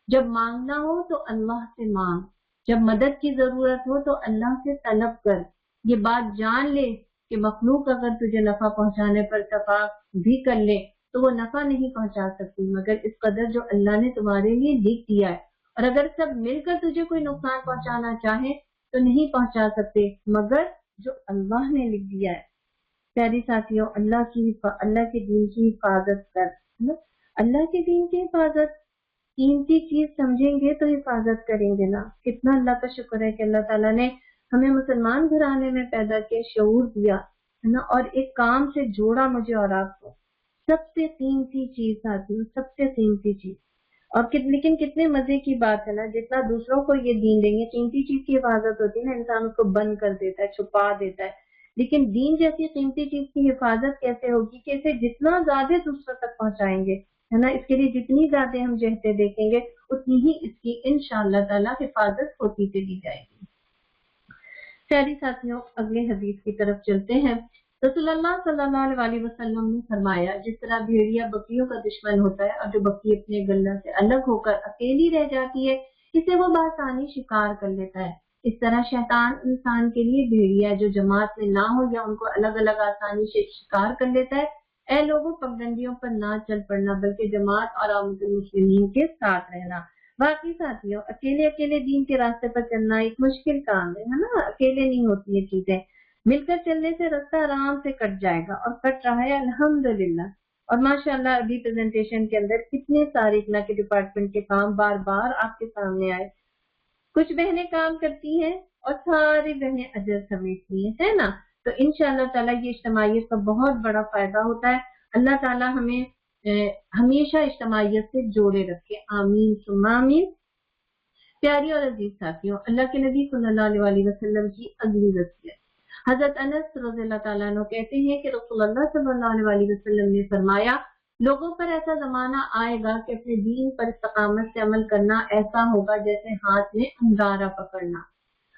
جب مانگنا ہو تو اللہ سے مانگ، جب مدد کی ضرورت ہو تو اللہ سے طلب کر۔ یہ بات جان لے کہ مخلوق اگر تجھے نفع پہنچانے پر اتفاق بھی کر لے تو وہ نفع نہیں پہنچا سکتی مگر اس قدر جو اللہ نے تمہارے لیے لکھ دیا ہے، اور اگر سب مل کر تجھے کوئی نقصان پہنچانا چاہے تو نہیں پہنچا سکتے مگر جو اللہ نے لکھ دیا ہے۔ پیاری ساتھیوں، اللہ کے دین کی حفاظت کر، اللہ کے دین کی حفاظت قیمتی چیز سمجھیں گے تو حفاظت کریں گے نا۔ کتنا اللہ کا شکر ہے کہ اللہ تعالیٰ نے ہمیں مسلمان گھرانے میں پیدا کیا، شعور دیا ہے نا، اور ایک کام سے جوڑا مجھے اور آپ کو۔ سب سے قیمتی چیز ساتھیوں، سب سے قیمتی چیز، اور لیکن کتنے مزے کی بات ہے نا، جتنا دوسروں کو یہ دین دیں گے، قیمتی چیز کی حفاظت ہوتی ہے نا، انسان اس کو بند کر دیتا ہے، چھپا دیتا ہے، لیکن دین جیسی قیمتی چیز کی حفاظت کیسے ہوگی کہ اسے جتنا زیادہ دوسروں تک پہنچائیں گے ہے نا، اس کے لیے جتنی زیادہ ہم جہتیں دیکھیں گے اتنی ہی اس کی انشاءاللہ تعالی حفاظت ہوتی چلی جائے گی۔ پیاری ساتھیوں، اگلے حدیث کی طرف چلتے ہیں۔ رسول اللہ صلی اللہ علیہ وسلم نے فرمایا، جس طرح بھیڑیا بکریوں کا دشمن ہوتا ہے اور جو بکری اپنے گلہ سے الگ ہو کر اکیلی رہ جاتی ہے اسے وہ بآسانی شکار کر لیتا ہے، اس طرح شیطان انسان کے لیے بھیڑیا ہے جو جماعت میں نہ ہو یا ان کو الگ الگ آسانی سے شکار کر لیتا ہے۔ اے لوگوں، پگڈنڈیوں پر نہ چل پڑنا بلکہ جماعت اور آمد المسلمین کے ساتھ رہنا۔ باقی ساتھیوں اکیلے اکیلے دین کے راستے پر چلنا ایک مشکل کام ہے نا، اکیلے نہیں ہوتی یہ چیزیں، مل کر چلنے سے راستہ آرام سے کٹ جائے گا اور کٹ رہا ہے الحمدللہ۔ اور ماشاءاللہ ابھی پریزنٹیشن کے اندر کتنے سارے اقنا کے ڈپارٹمنٹ کے کام بار بار آپ کے سامنے آئے، کچھ بہنیں کام کرتی ہیں اور ساری بہنیں اجر سمیٹتی ہیں، ہے نا؟ تو انشاءاللہ تعالیٰ یہ اجتماعیت کا بہت بڑا فائدہ ہوتا ہے۔ اللہ تعالیٰ ہمیں ہمیشہ اجتماعیت سے جوڑے رکھے، آمین ثم آمین۔ پیاری اور عزیز ساتھیوں، اللہ کے نبی صلی اللہ علیہ وسلم کی اگلی وصیت، حضرت انس رضی اللہ تعالیٰ عنہ کہتے ہیں کہ رسول اللہ صلی اللہ علیہ وسلم نے فرمایا، لوگوں پر ایسا زمانہ آئے گا کہ اپنے دین پر استقامت سے عمل کرنا ایسا ہوگا جیسے ہاتھ میں انگارہ پکڑنا۔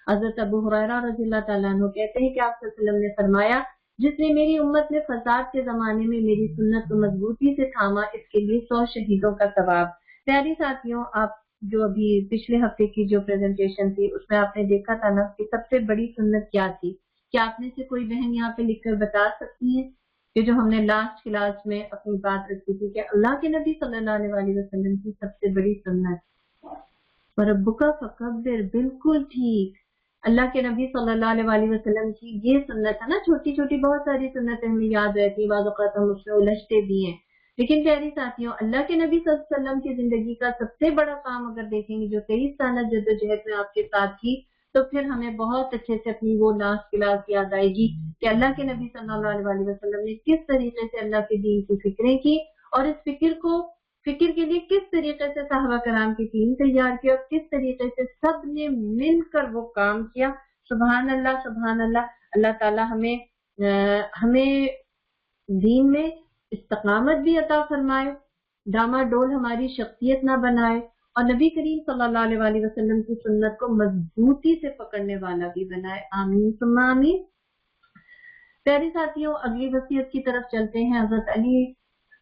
حضرت ابو ہریرہ رضی اللہ تعالیٰ عنہ کہتے ہیں کہ آپ صلی اللہ علیہ وسلم نے فرمایا، جس نے میری امت میں فساد کے زمانے میں میری سنت کو مضبوطی سے تھاما، اس کے لیے 100 شہیدوں کا ثواب۔ پیاری ساتھیوں، آپ جو ابھی پچھلے ہفتے کی جو پریزنٹیشن تھی اس میں آپ نے دیکھا تھا نا کہ سب سے بڑی سنت کیا تھی؟ کیا آپ میں سے کوئی بہن یہاں پہ لکھ کر بتا سکتی ہیں کہ جو ہم نے لاسٹ کلاس میں اپنی بات رکھی تھی کہ اللہ کے نبی صلی اللہ علیہ وسلم کی سب سے بڑی سنت ربک فکبر، بالکل ٹھیک، اللہ کے نبی صلی اللہ علیہ وسلم کی یہ سنت ہے نا۔ چھوٹی چھوٹی بہت ساری سنتیں ہمیں یاد رہتی ہیں، بعض اوقات ہم اس میں الجھتے بھی ہیں، لیکن پیاری ساتھیوں اللہ کے نبی صلی اللہ علیہ وسلم کی زندگی کا سب سے بڑا کام اگر دیکھیں گے جو 23 سالہ جدوجہد میں آپ کے ساتھ کی، تو پھر ہمیں بہت اچھے سے اپنی وہ لاسٹ کلاس یاد آئے گی کہ اللہ کے نبی صلی اللہ علیہ وسلم نے کس طریقے سے اللہ کے دین کی فکریں کی، اور اس فکر کے لیے کس طریقے سے صحابہ کرام کی ٹیم تیار کی، اور کس طریقے سے سب نے مل کر وہ کام کیا۔ سبحان اللہ سبحان اللہ۔ اللہ تعالی ہمیں دین میں استقامت بھی عطا فرمائے، ڈاما ڈول ہماری شخصیت نہ بنائے، اور نبی کریم صلی اللہ علیہ وسلم کی سنت کو مضبوطی سے پکڑنے والا بھی بنائے، آمین ثم آمین۔ پیارے ساتھیوں، اگلی وصیت کی طرف چلتے ہیں۔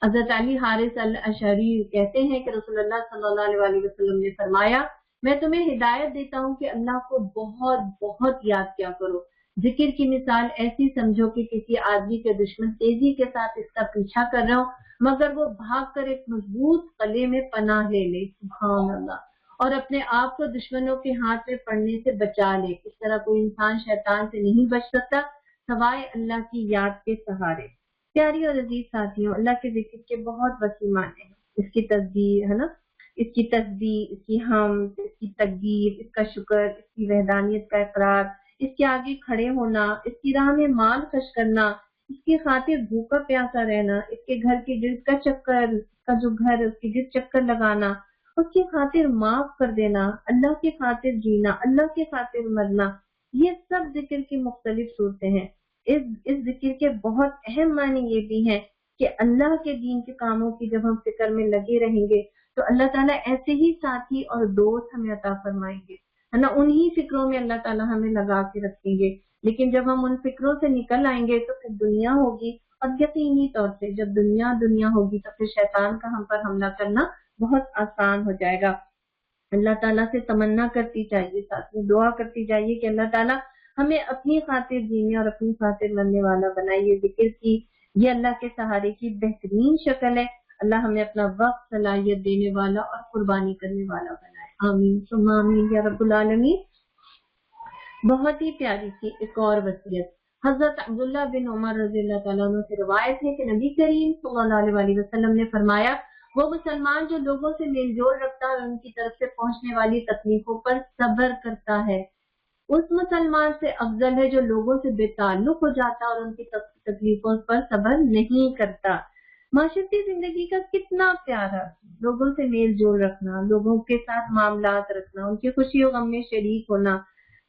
حضرت علی حارث الاشعری کہتے ہیں کہ رسول اللہ صلی اللہ علیہ وسلم نے فرمایا، میں تمہیں ہدایت دیتا ہوں کہ اللہ کو بہت بہت یاد کیا کرو۔ ذکر کی مثال ایسی سمجھو کہ کسی آدمی کے دشمن تیزی کے ساتھ اس کا پیچھا کر رہا ہو، مگر وہ بھاگ کر ایک مضبوط قلعے میں پناہ لے لے، سبحان اللہ، اور اپنے آپ کو دشمنوں کے ہاتھ میں پڑنے سے بچا لے۔ اس طرح کوئی انسان شیطان سے نہیں بچ سکتا سوائے اللہ کی یاد کے سہارے۔ پیاری اور عزیز ساتھیوں، اللہ کے ذکر کے بہت وسیع معنی ہیں، اس کی تسبیح ہے نا، اس کی تسبیح، اس کی حمد، اس کی تقدیر، اس کا شکر، اس کی وحدانیت کا اقرار، اس کے آگے کھڑے ہونا، اس کی راہ میں مال خرچ کرنا، اس کی خاطر بھوکا پیاسا رہنا، اس کے گھر کے گرد کا چکر، اس کا جو گھر ہے اس کے گرد چکر لگانا، اس کی خاطر معاف کر دینا، اللہ کی خاطر جینا، اللہ کی خاطر مرنا، یہ سب ذکر کی مختلف صورتیں ہیں۔ اس ذکر کے بہت اہم معنی یہ بھی ہیں کہ اللہ کے دین کے کاموں کی جب ہم فکر میں لگے رہیں گے تو اللہ تعالیٰ ایسے ہی ساتھی اور دوست ہمیں عطا فرمائیں گے، ہے نا، انہی فکروں میں اللہ تعالیٰ ہمیں لگا کے رکھیں گے۔ لیکن جب ہم ان فکروں سے نکل آئیں گے تو پھر دنیا ہوگی، اور یقینی طور سے جب دنیا ہوگی تو پھر شیطان کا ہم پر حملہ کرنا بہت آسان ہو جائے گا۔ اللہ تعالیٰ سے تمنا کرتی چاہیے، ساتھ میں دعا کرتی جائیے کہ اللہ تعالیٰ ہمیں اپنی خاطر جینے اور اپنی خاطر مرنے والا بنائے۔ یہ ذکر کی، یہ اللہ کے سہارے کی بہترین شکل ہے۔ اللہ ہمیں اپنا وقت صلاحیت دینے والا اور قربانی کرنے والا بنائے، آمین ثم آمین یا رب العالمین۔ بہت ہی پیاری سی ایک اور وصیت، حضرت عبداللہ بن عمر رضی اللہ تعالیٰ عنہ سے روایت ہے کہ نبی کریم صلی اللہ علیہ وسلم نے فرمایا، وہ مسلمان جو لوگوں سے میل جول رکھتا ہے اور ان کی طرف سے پہنچنے والی تکلیفوں پر صبر کرتا ہے، اس مسلمان سے افضل ہے جو لوگوں سے بے تعلق ہو جاتا اور ان کی تکلیفوں پر صبر نہیں کرتا۔ معاشرتی زندگی کا کتنا پیارا، لوگوں سے میل جول رکھنا، لوگوں کے ساتھ معاملات رکھنا، ان کی خوشی و غم میں شریک ہونا۔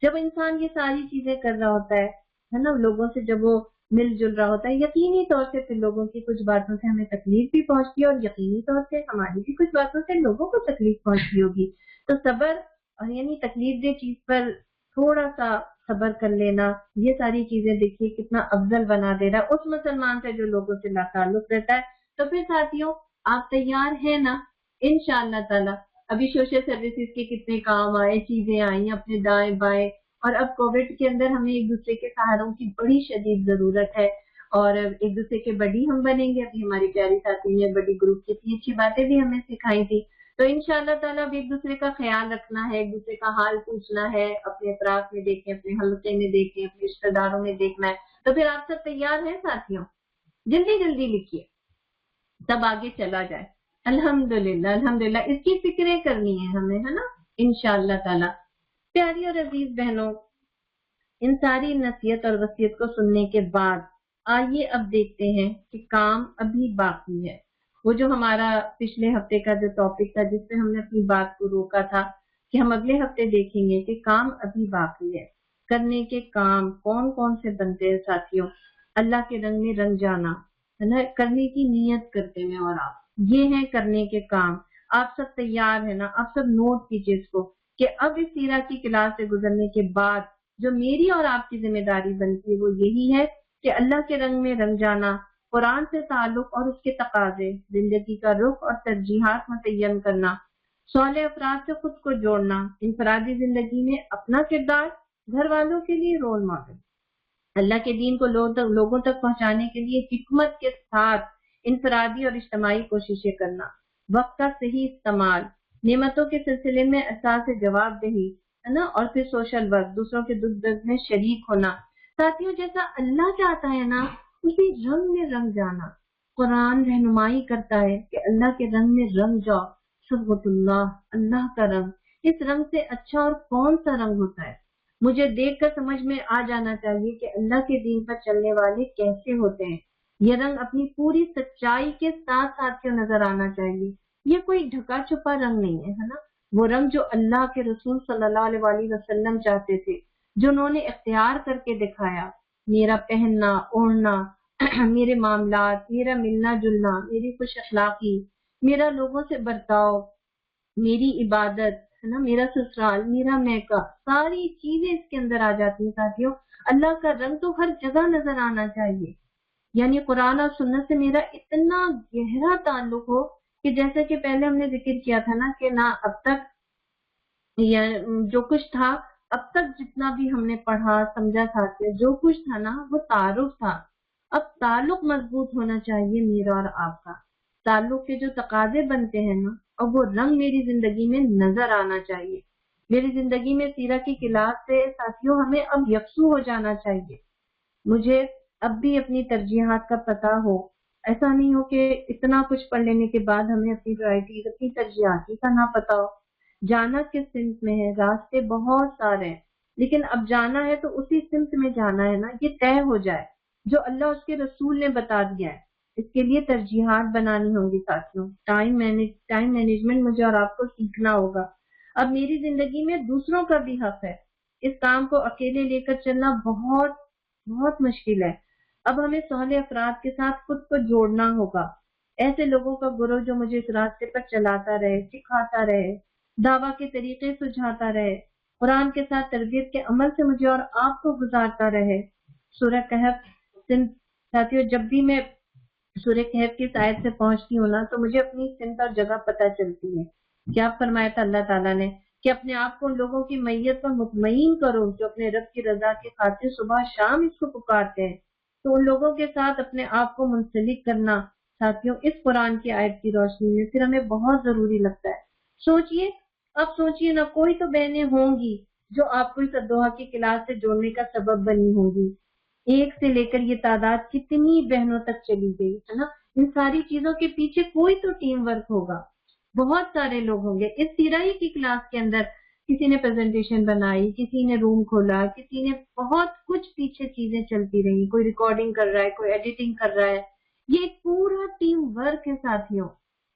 جب انسان یہ ساری چیزیں کر رہا ہوتا ہے نا، لوگوں سے جب وہ مل جل رہا ہوتا ہے، یقینی طور سے پھر لوگوں کی کچھ باتوں سے ہمیں تکلیف بھی پہنچتی ہے، اور یقینی طور سے ہماری بھی کچھ باتوں سے لوگوں کو تکلیف پہنچتی ہوگی۔ تو صبر اور یعنی تکلیف دہ چیز پر تھوڑا سا صبر کر لینا، یہ ساری چیزیں دیکھیے کتنا افضل بنا دے رہا ہے اس مسلمان سے جو لوگوں سے لا تعلق رہتا ہے۔ تو پھر ساتھیوں، آپ تیار ہیں نا انشاءاللہ تعالی؟ ابھی سوشل سروسز کے کتنے کام آئے، چیزیں آئی اپنے دائیں بائیں، اور اب کووڈ کے اندر ہمیں ایک دوسرے کے سہاروں کی بڑی شدید ضرورت ہے، اور ایک دوسرے کے بڑی ہم بنیں گے۔ ابھی ہماری پیاری ساتھی نے بڑی گروپ کی اتنی اچھی باتیں بھی ہمیں سکھائی تھی، تو انشاءاللہ تعالیٰ اب ایک دوسرے کا خیال رکھنا ہے، ایک دوسرے کا حال پوچھنا ہے، اپنے اطراف میں دیکھیں، اپنے حلقے میں دیکھیں، اپنے رشتہ داروں میں دیکھنا ہے. تو پھر آپ سب تیار ہیں ساتھیوں؟ جلدی جلدی لکھیے تب آگے چلا جائے. الحمدللہ الحمدللہ اس کی فکریں کرنی ہے ہمیں، ہے نا، انشاءاللہ تعالیٰ. پیاری اور عزیز بہنوں، ان ساری نصیحت اور وصیت کو سننے کے بعد آئیے اب دیکھتے ہیں کہ کام ابھی باقی ہے. وہ جو ہمارا پچھلے ہفتے کا جو ٹاپک تھا جس پہ ہم نے اپنی بات کو روکا تھا کہ ہم اگلے ہفتے دیکھیں گے کہ کام ابھی باقی ہے. کرنے کے کام کون کون سے بنتے ہیں ساتھیوں؟ اللہ کے رنگ میں رنگ جانا ہے نا، کرنے کی نیت کرتے ہیں. اور آپ یہ ہیں کرنے کے کام. آپ سب تیار ہیں نا؟ آپ سب نوٹ کیجیے اس کو کہ اب اس سیرہ کی کلاس سے گزرنے کے بعد جو میری اور آپ کی ذمہ داری بنتی ہے وہ یہی ہے کہ اللہ کے رنگ میں رنگ جانا، قرآن سے تعلق اور اس کے تقاضے، زندگی کا رخ اور ترجیحات متعین کرنا، صالح افراد سے خود کو جوڑنا، انفرادی زندگی میں اپنا کردار، گھر والوں کے لیے رول ماڈل، اللہ کے دین کو لوگوں تک پہنچانے کے لیے حکمت کے ساتھ انفرادی اور اجتماعی کوششیں کرنا، وقت کا صحیح استعمال، نعمتوں کے سلسلے میں احساس جواب دہی ہے نا، اور پھر سوشل ورک، دوسروں کے دکھ درد میں شریک ہونا. ساتھیوں جیسا اللہ چاہتا ہے نا اسی رنگ میں رنگ جانا. قرآن رہنمائی کرتا ہے کہ اللہ کے رنگ میں رنگ جاؤ. صبغۃ اللہ، اللہ کا رنگ. اس رنگ سے اچھا اور کون سا رنگ ہوتا ہے؟ مجھے دیکھ کر سمجھ میں آ جانا چاہیے کہ اللہ کے دین پر چلنے والے کیسے ہوتے ہیں. یہ رنگ اپنی پوری سچائی کے ساتھ ساتھیوں نظر آنا چاہیے. یہ کوئی ڈھکا چھپا رنگ نہیں ہے نا، وہ رنگ جو اللہ کے رسول صلی اللہ علیہ وسلم چاہتے تھے، جو انہوں نے اختیار کر کے دکھایا. میرا پہننا اوڑھنا، میرے معاملات، میرا ملنا جلنا، میری خوش اخلاقی، میرا لوگوں سے برتاؤ، میری عبادت ہے نا، میرا سسرال، میرا میکا، ساری چیزیں اس کے اندر آ جاتی ہیں ساتھیوں. اللہ کا رنگ تو ہر جگہ نظر آنا چاہیے. یعنی قرآن اور سنت سے میرا اتنا گہرا تعلق ہو کہ جیسا کہ پہلے ہم نے ذکر کیا تھا نا کہ نہ اب تک جو کچھ تھا، اب تک جتنا بھی ہم نے پڑھا سمجھا تھا کہ جو کچھ تھا نا وہ تعارف تھا. اب تعلق مضبوط ہونا چاہیے میرا اور آپ کا. تعلق کے جو تقاضے بنتے ہیں نا، اب وہ رنگ میری زندگی میں نظر آنا چاہیے. میری زندگی میں سیرہ کی کلاس سے ساتھیوں ہمیں اب یکسو ہو جانا چاہیے. مجھے اب بھی اپنی ترجیحات کا پتہ ہو. ایسا نہیں ہو کہ اتنا کچھ پڑھ لینے کے بعد ہمیں اپنی پرائرٹیز، اپنی ترجیحات کا نہ پتہ ہو. جانا کس سمت میں ہے، راستے بہت سارے ہیں، لیکن اب جانا ہے تو اسی سمت میں جانا ہے نا، یہ طے ہو جائے جو اللہ اس کے رسول نے بتا دیا ہے. اس کے لیے ترجیحات بنانی ہوں گی ساتھیوں. ٹائم مینجمنٹ مجھے اور آپ کو سیکھنا ہوگا. اب میری زندگی میں دوسروں کا بھی حق ہے. اس کام کو اکیلے لے کر چلنا بہت بہت مشکل ہے. اب ہمیں صالح افراد کے ساتھ خود کو جوڑنا ہوگا. ایسے لوگوں کا گروہ جو مجھے اس راستے پر چلاتا رہے، سکھاتا رہے، دعویٰ کے طریقے سجھاتا رہے، قرآن کے ساتھ تربیت کے عمل سے مجھے اور آپ کو گزارتا رہے. سورہ کہف ساتھیوں، جب بھی میں سورہ کہف کی آیت سے پہنچتی ہوں نا تو مجھے اپنی سمت اور جگہ پتہ چلتی ہے. کیا فرمایا تھا اللہ تعالیٰ نے کہ اپنے آپ کو ان لوگوں کی میت پر مطمئن کرو جو اپنے رب کی رضا کی خاطر صبح شام اس کو پکارتے ہیں. تو ان لوگوں کے ساتھ اپنے آپ کو منسلک کرنا ساتھیوں اس قرآن کی آیت کی روشنی میں پھر ہمیں بہت ضروری لگتا ہے. سوچئے، اب سوچئے نا، کوئی تو بہنیں ہوں گی جو آپ کو اس ادوحہ کی کلاس سے جوڑنے کا سبب بنی ہوں گی. ایک سے لے کر یہ تعداد کتنی بہنوں تک چلی گئی ہے نا. ان ساری چیزوں کے پیچھے کوئی تو ٹیم ورک ہوگا. بہت سارے لوگ ہوں گے. اس سیرہ کی کلاس کے اندر کسی نے پریزنٹیشن بنائی، کسی نے روم کھولا، کسی نے بہت کچھ پیچھے چیزیں چلتی رہی. کوئی ریکارڈنگ کر رہا ہے، کوئی ایڈیٹنگ کر رہا ہے. یہ ایک پورا ٹیم ورک ہے ساتھیوں.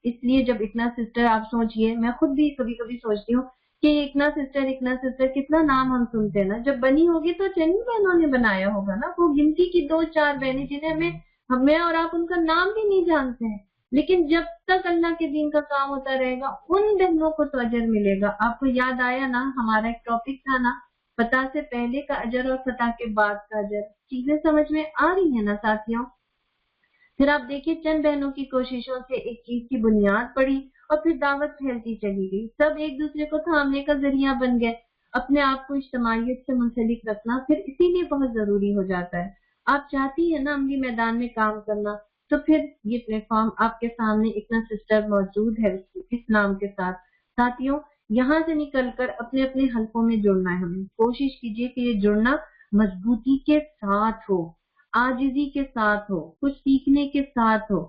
اس لیے جب اکنا سسٹر، آپ سوچئے، میں خود بھی کبھی کبھی سوچتی ہوں کہ اکنا سسٹر کتنا نام ہم سنتے ہیں نا. جب بنی ہوگی تو چند بہنوں نے بنایا ہوگا نا. وہ گنتی کی 2-4 بہنیں جنہیں ہمیں اور آپ ان کا نام بھی نہیں جانتے ہیں. لیکن جب تک اللہ کے دین کا کام ہوتا رہے گا ان بہنوں کو تو اجر ملے گا. آپ کو یاد آیا نا ہمارا ایک ٹاپک تھا نا، فتح سے پہلے کا اجر اور فتح کے بعد کا اجر. چیزیں سمجھ میں آ رہی ہیں نا ساتھیوں؟ پھر آپ دیکھیے چند بہنوں کی کوششوں سے ایک چیز کی بنیاد پڑی اور پھر دعوت پھیلتی چلی گئی. سب ایک دوسرے کو تھامنے کا ذریعہ بن گئے. اپنے آپ کو اجتماعیت سے منسلک رکھنا پھر اسی لیے بہت ضروری ہو جاتا ہے. آپ چاہتی ہیں نا عملی میدان میں کام کرنا تو پھر یہ پلیٹ فارم آپ کے سامنے اتنا سسٹر موجود ہے اس نام کے ساتھ. ساتھیوں یہاں سے نکل کر اپنے اپنے حلقوں میں جڑنا ہے. ہمیں کوشش کیجیے کہ یہ جڑنا مضبوطی کے ساتھ ہو، عاجزی کے ساتھ ہو، کچھ سیکھنے کے ساتھ ہو.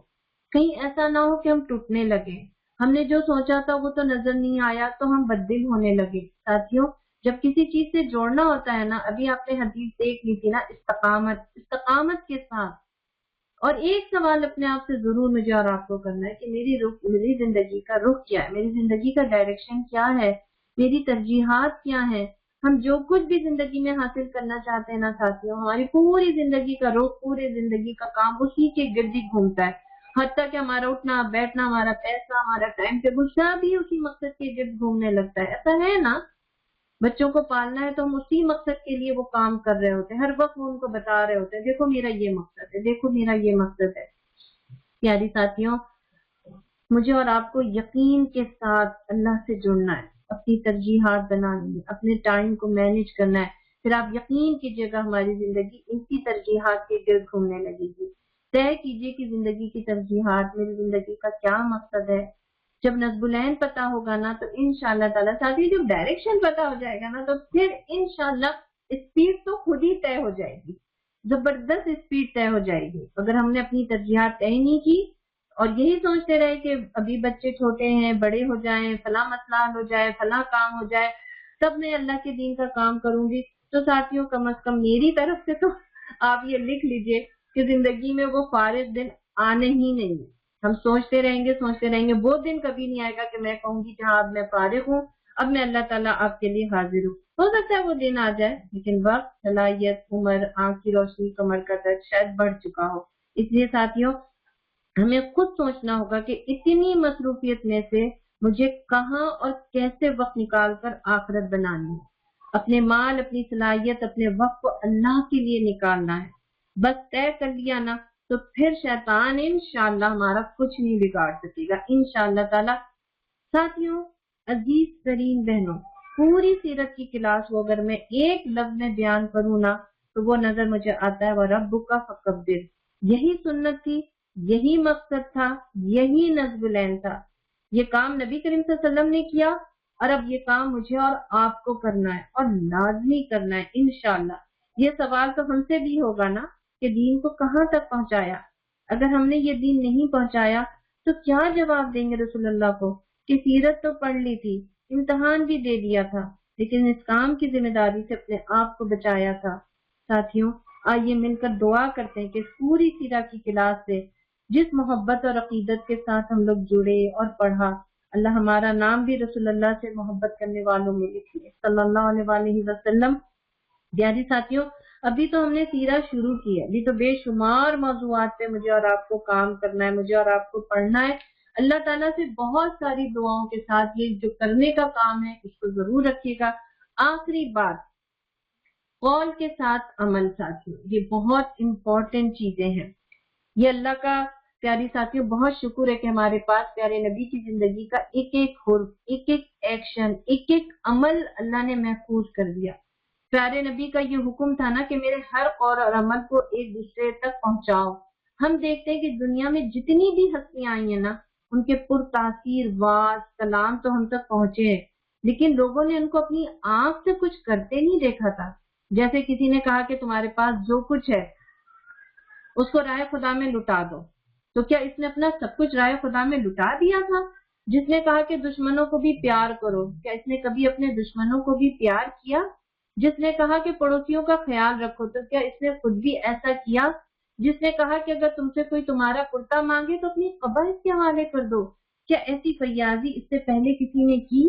کہیں ایسا نہ ہو کہ ہم ٹوٹنے لگے، ہم نے جو سوچا تھا وہ تو نظر نہیں آیا تو ہم بددل ہونے لگے. ساتھیوں جب کسی چیز سے جوڑنا ہوتا ہے نا، ابھی آپ نے حدیث دیکھ لی تھی نا، استقامت کے ساتھ. اور ایک سوال اپنے آپ سے ضرور مجھے اور آپ کو کرنا ہے کہ میری زندگی کا رخ کیا ہے، میری زندگی کا ڈائریکشن کیا ہے، میری ترجیحات کیا ہیں. ہم جو کچھ بھی زندگی میں حاصل کرنا چاہتے ہیں نا ساتھیوں، ہماری پوری زندگی کا رخ، پورے زندگی کا کام اسی کے گرد ہی گھومتا ہے. حتیٰ کہ ہمارا اٹھنا بیٹھنا، ہمارا پیسہ، ہمارا ٹائم ٹیبل سب ہی اسی مقصد کے گرد گھومنے لگتا ہے. ایسا ہے نا؟ بچوں کو پالنا ہے تو ہم اسی مقصد کے لیے وہ کام کر رہے ہوتے ہیں. ہر وقت وہ ان کو بتا رہے ہوتے ہیں دیکھو میرا یہ مقصد ہے، دیکھو میرا یہ مقصد ہے. پیاری ساتھیوں مجھے اور آپ کو یقین کے ساتھ اللہ سے جڑنا ہے، اپنی ترجیحات بنانی ہے، اپنے ٹائم کو مینج کرنا ہے. پھر آپ یقین کیجیے گا ہماری زندگی اسی ترجیحات کے گرد گھومنے لگے گی. طے کیجیے کہ زندگی کی ترجیحات، میری زندگی کا کیا مقصد ہے. جب نصب العین پتہ ہوگا نا تو انشاءاللہ تعالیٰ ساتھی جب ڈائریکشن پتہ ہو جائے گا نا تو پھر انشاءاللہ اسپیڈ تو خود ہی طے ہو جائے گی، زبردست اسپیڈ طے ہو جائے گی. اگر ہم نے اپنی ترجیحات طے نہیں کی اور یہی سوچتے رہے کہ ابھی بچے چھوٹے ہیں، بڑے ہو جائیں، فلاں مسئلہ ہو جائے، فلاں کام ہو جائے تب میں اللہ کے دین کا کام کروں گی، تو ساتھیوں کم از کم میری طرف سے تو آپ یہ لکھ لیجئے کہ زندگی میں وہ فارغ دن آنے ہی نہیں. ہم سوچتے رہیں گے وہ دن کبھی نہیں آئے گا کہ میں کہوں گی کہ ہاں اب میں فارغ ہوں، اب میں اللہ تعالیٰ آپ کے لیے حاضر ہوں. ہو سکتا ہے وہ دن آ جائے، لیکن وقت، صلاحیت، عمر، آنکھ کی روشنی، کمر کا درد شاید بڑھ چکا ہو. اس لیے ساتھیوں ہمیں خود سوچنا ہوگا کہ اتنی مصروفیت میں سے مجھے کہاں اور کیسے وقت نکال کر آخرت بنانی ہے. اپنے مال، اپنی صلاحیت، اپنے وقت کو اللہ کے لیے نکالنا ہے. بس طے کر لیا نا تو پھر شیطان انشاءاللہ ہمارا کچھ نہیں بگاڑ سکے گا انشاءاللہ تعالی. ساتھیوں عزیز ترین بہنوں، پوری سیرت کی کلاس کو اگر میں ایک لفظ میں بیان کروں نا تو وہ نظر مجھے آتا ہے وَرَبُّكَ فَكَبِّرْ. یہی سنت تھی، یہی مقصد تھا، یہی نصب العین تھا. یہ کام نبی کریم صلی اللہ علیہ وسلم نے کیا اور اب یہ کام مجھے اور آپ کو کرنا ہے اور لازمی کرنا ہے انشاءاللہ. یہ سوال تو ہم سے بھی ہوگا نا کہ دین کو کہاں تک پہنچایا. اگر ہم نے یہ دین نہیں پہنچایا تو کیا جواب دیں گے رسول اللہ کو کہ سیرت تو پڑھ لی تھی، امتحان بھی دے دیا تھا، لیکن اس کام کی ذمہ داری سے اپنے آپ کو بچایا تھا. ساتھیوں آئیے مل کر دعا کرتے ہیں کہ اس پوری سیرت کی کلاس سے جس محبت اور عقیدت کے ساتھ ہم لوگ جڑے اور پڑھا، اللہ ہمارا نام بھی رسول اللہ سے محبت کرنے والوں میں لکھے صلی اللہ علیہ وآلہ وسلم. پیاری ساتھیوں ابھی تو ہم نے سیرت شروع کی ہے، ابھی تو بے شمار موضوعات پہ مجھے اور آپ کو کام کرنا ہے، مجھے اور آپ کو پڑھنا ہے. اللہ تعالیٰ سے بہت ساری دعاؤں کے ساتھ یہ جو کرنے کا کام ہے اس کو ضرور رکھیے گا. آخری بات، قول کے ساتھ عمل. ساتھیوں یہ بہت امپورٹنٹ چیزیں ہیں. یہ اللہ کا پیاری ساتھیوں بہت شکر ہے کہ ہمارے پاس پیارے نبی کی زندگی کا ایک ایک حرف، ایک ایک ایکشن، ایک ایک عمل اللہ نے محفوظ کر دیا. پیارے نبی کا یہ حکم تھا نا کہ میرے ہر قول اور عمل کو ایک دوسرے تک پہنچاؤ. ہم دیکھتے ہیں کہ دنیا میں جتنی بھی ہستیاں آئی ہیں نا ان کے پر تاثیر واز کلام تو ہم تک پہنچے ہیں، لیکن لوگوں نے ان کو اپنی آنکھ سے کچھ کرتے نہیں دیکھا تھا. جیسے کسی نے کہا کہ تمہارے پاس جو کچھ ہے اس کو راہ خدا میں لٹا دو، تو کیا اس نے اپنا سب کچھ راہ خدا میں لٹا دیا تھا؟ جس نے کہا کہ دشمنوں کو بھی پیار کرو، کیا اس نے کبھی اپنے دشمنوں کو بھی پیار کیا؟ جس نے کہا کہ پڑوسیوں کا خیال رکھو، تو کیا اس نے خود بھی ایسا کیا؟ جس نے کہا کہ اگر تم سے کوئی تمہارا کرتا مانگے تو اپنی قبر اس کے حوالے کر دو، کیا ایسی فریاضی اس سے پہلے کسی نے کی؟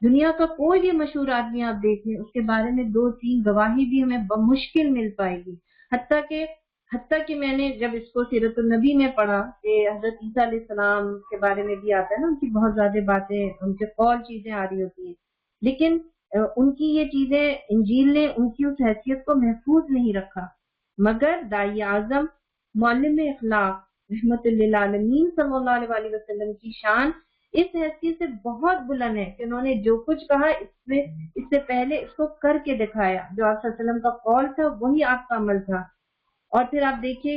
دنیا کا کوئی بھی مشہور آدمی آپ دیکھ لیں، اس کے بارے میں 2-3 گواہی بھی ہمیں بمشکل مل پائے گی. حتیٰ کہ میں نے جب اس کو سیرت النبی میں پڑھا کہ حضرت عیسیٰ علیہ السلام کے بارے میں بھی آتا ہے نا، ان کی بہت زیادہ باتیں، ان کے قول چیزیں آ رہی ہوتی ہیں، لیکن ان کی یہ چیزیں انجیل نے ان کی اس حیثیت کو محفوظ نہیں رکھا. مگر داعی اعظم معلم اخلاق رحمت للعالمین صلی اللہ علیہ وآلہ وسلم کی شان اس حیثیت سے بہت بلند ہے کہ انہوں نے جو کچھ کہا اس سے پہلے اس کو کر کے دکھایا. جو آپ صلی اللہ علیہ وسلم کا قول تھا وہی آپ کا عمل تھا. اور پھر آپ دیکھیے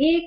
1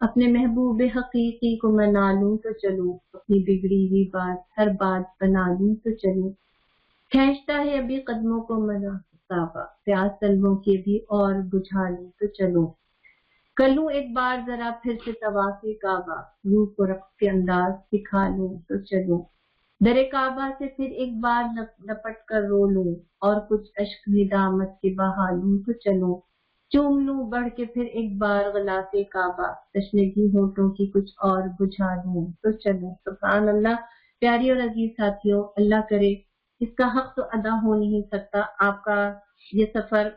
اپنے محبوب حقیقی کو منا لوں تو چلوں، اپنی بگڑی ہوئی بات ہر بات بنا لوں تو چلوں، کھینچتا ہے ابھی قدموں کو منا کعبہ، پیاس طلبوں کی ابھی اور بجھا لوں تو چلوں، کرلوں ایک بار ذرا پھر سے طواف کعبہ، روح کو رقص کے انداز سکھا لوں تو چلوں، در کعبہ سے پھر ایک بار لپٹ کر رو لوں، اور کچھ اشک ندامت کے بہا لوں تو چلوں، چوم لوں بڑھ کے پھر ایک بار غلاف کعبہ، تشنگی ہونٹوں کی کچھ اور بجھا لوں تو چلوں۔ سبحان اللہ۔ پیاری اور عزیز ساتھیوں، اللہ کرے اس کا حق تو ادا ہو نہیں سکتا، آپ کا یہ سفر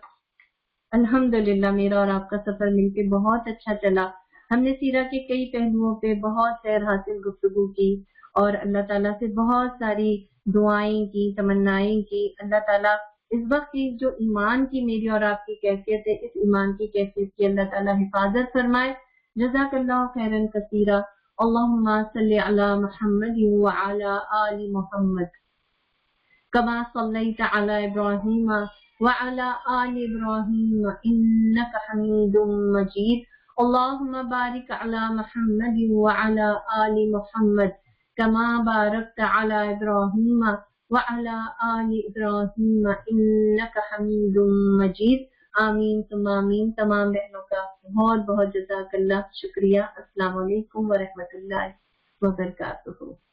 الحمدللہ میرا اور آپ کا سفر مل کے بہت اچھا چلا، ہم نے سیرہ کے کئی پہلوؤں پہ بہت خیر حاصل گفتگو کی اور اللہ تعالیٰ سے بہت ساری دعائیں کی، تمنائیں کی۔ اللہ تعالیٰ اس وقت کی جو ایمان کی میری اور آپ کی کیفیت ہے، اس ایمان کی کیفیت کی اللہ تعالیٰ حفاظت فرمائے۔ جزاک اللہ خیرا کثیرا۔ اللہم صلی علی محمد وعلی آل محمد کما صلیت علی ابراہیم وعلی آل ابراہیم انک حمید مجید۔ اللہم بارک علی محمد وعلی آل محمد کما بارکت علی ابراہیم وعلی آل ابراہیم انک حمید مجید۔ آمین ثم آمین۔ تمام بہنوں کا بہت بہت جزاک اللہ، شکریہ۔ السلام علیکم ورحمۃ اللہ وبرکاتہ۔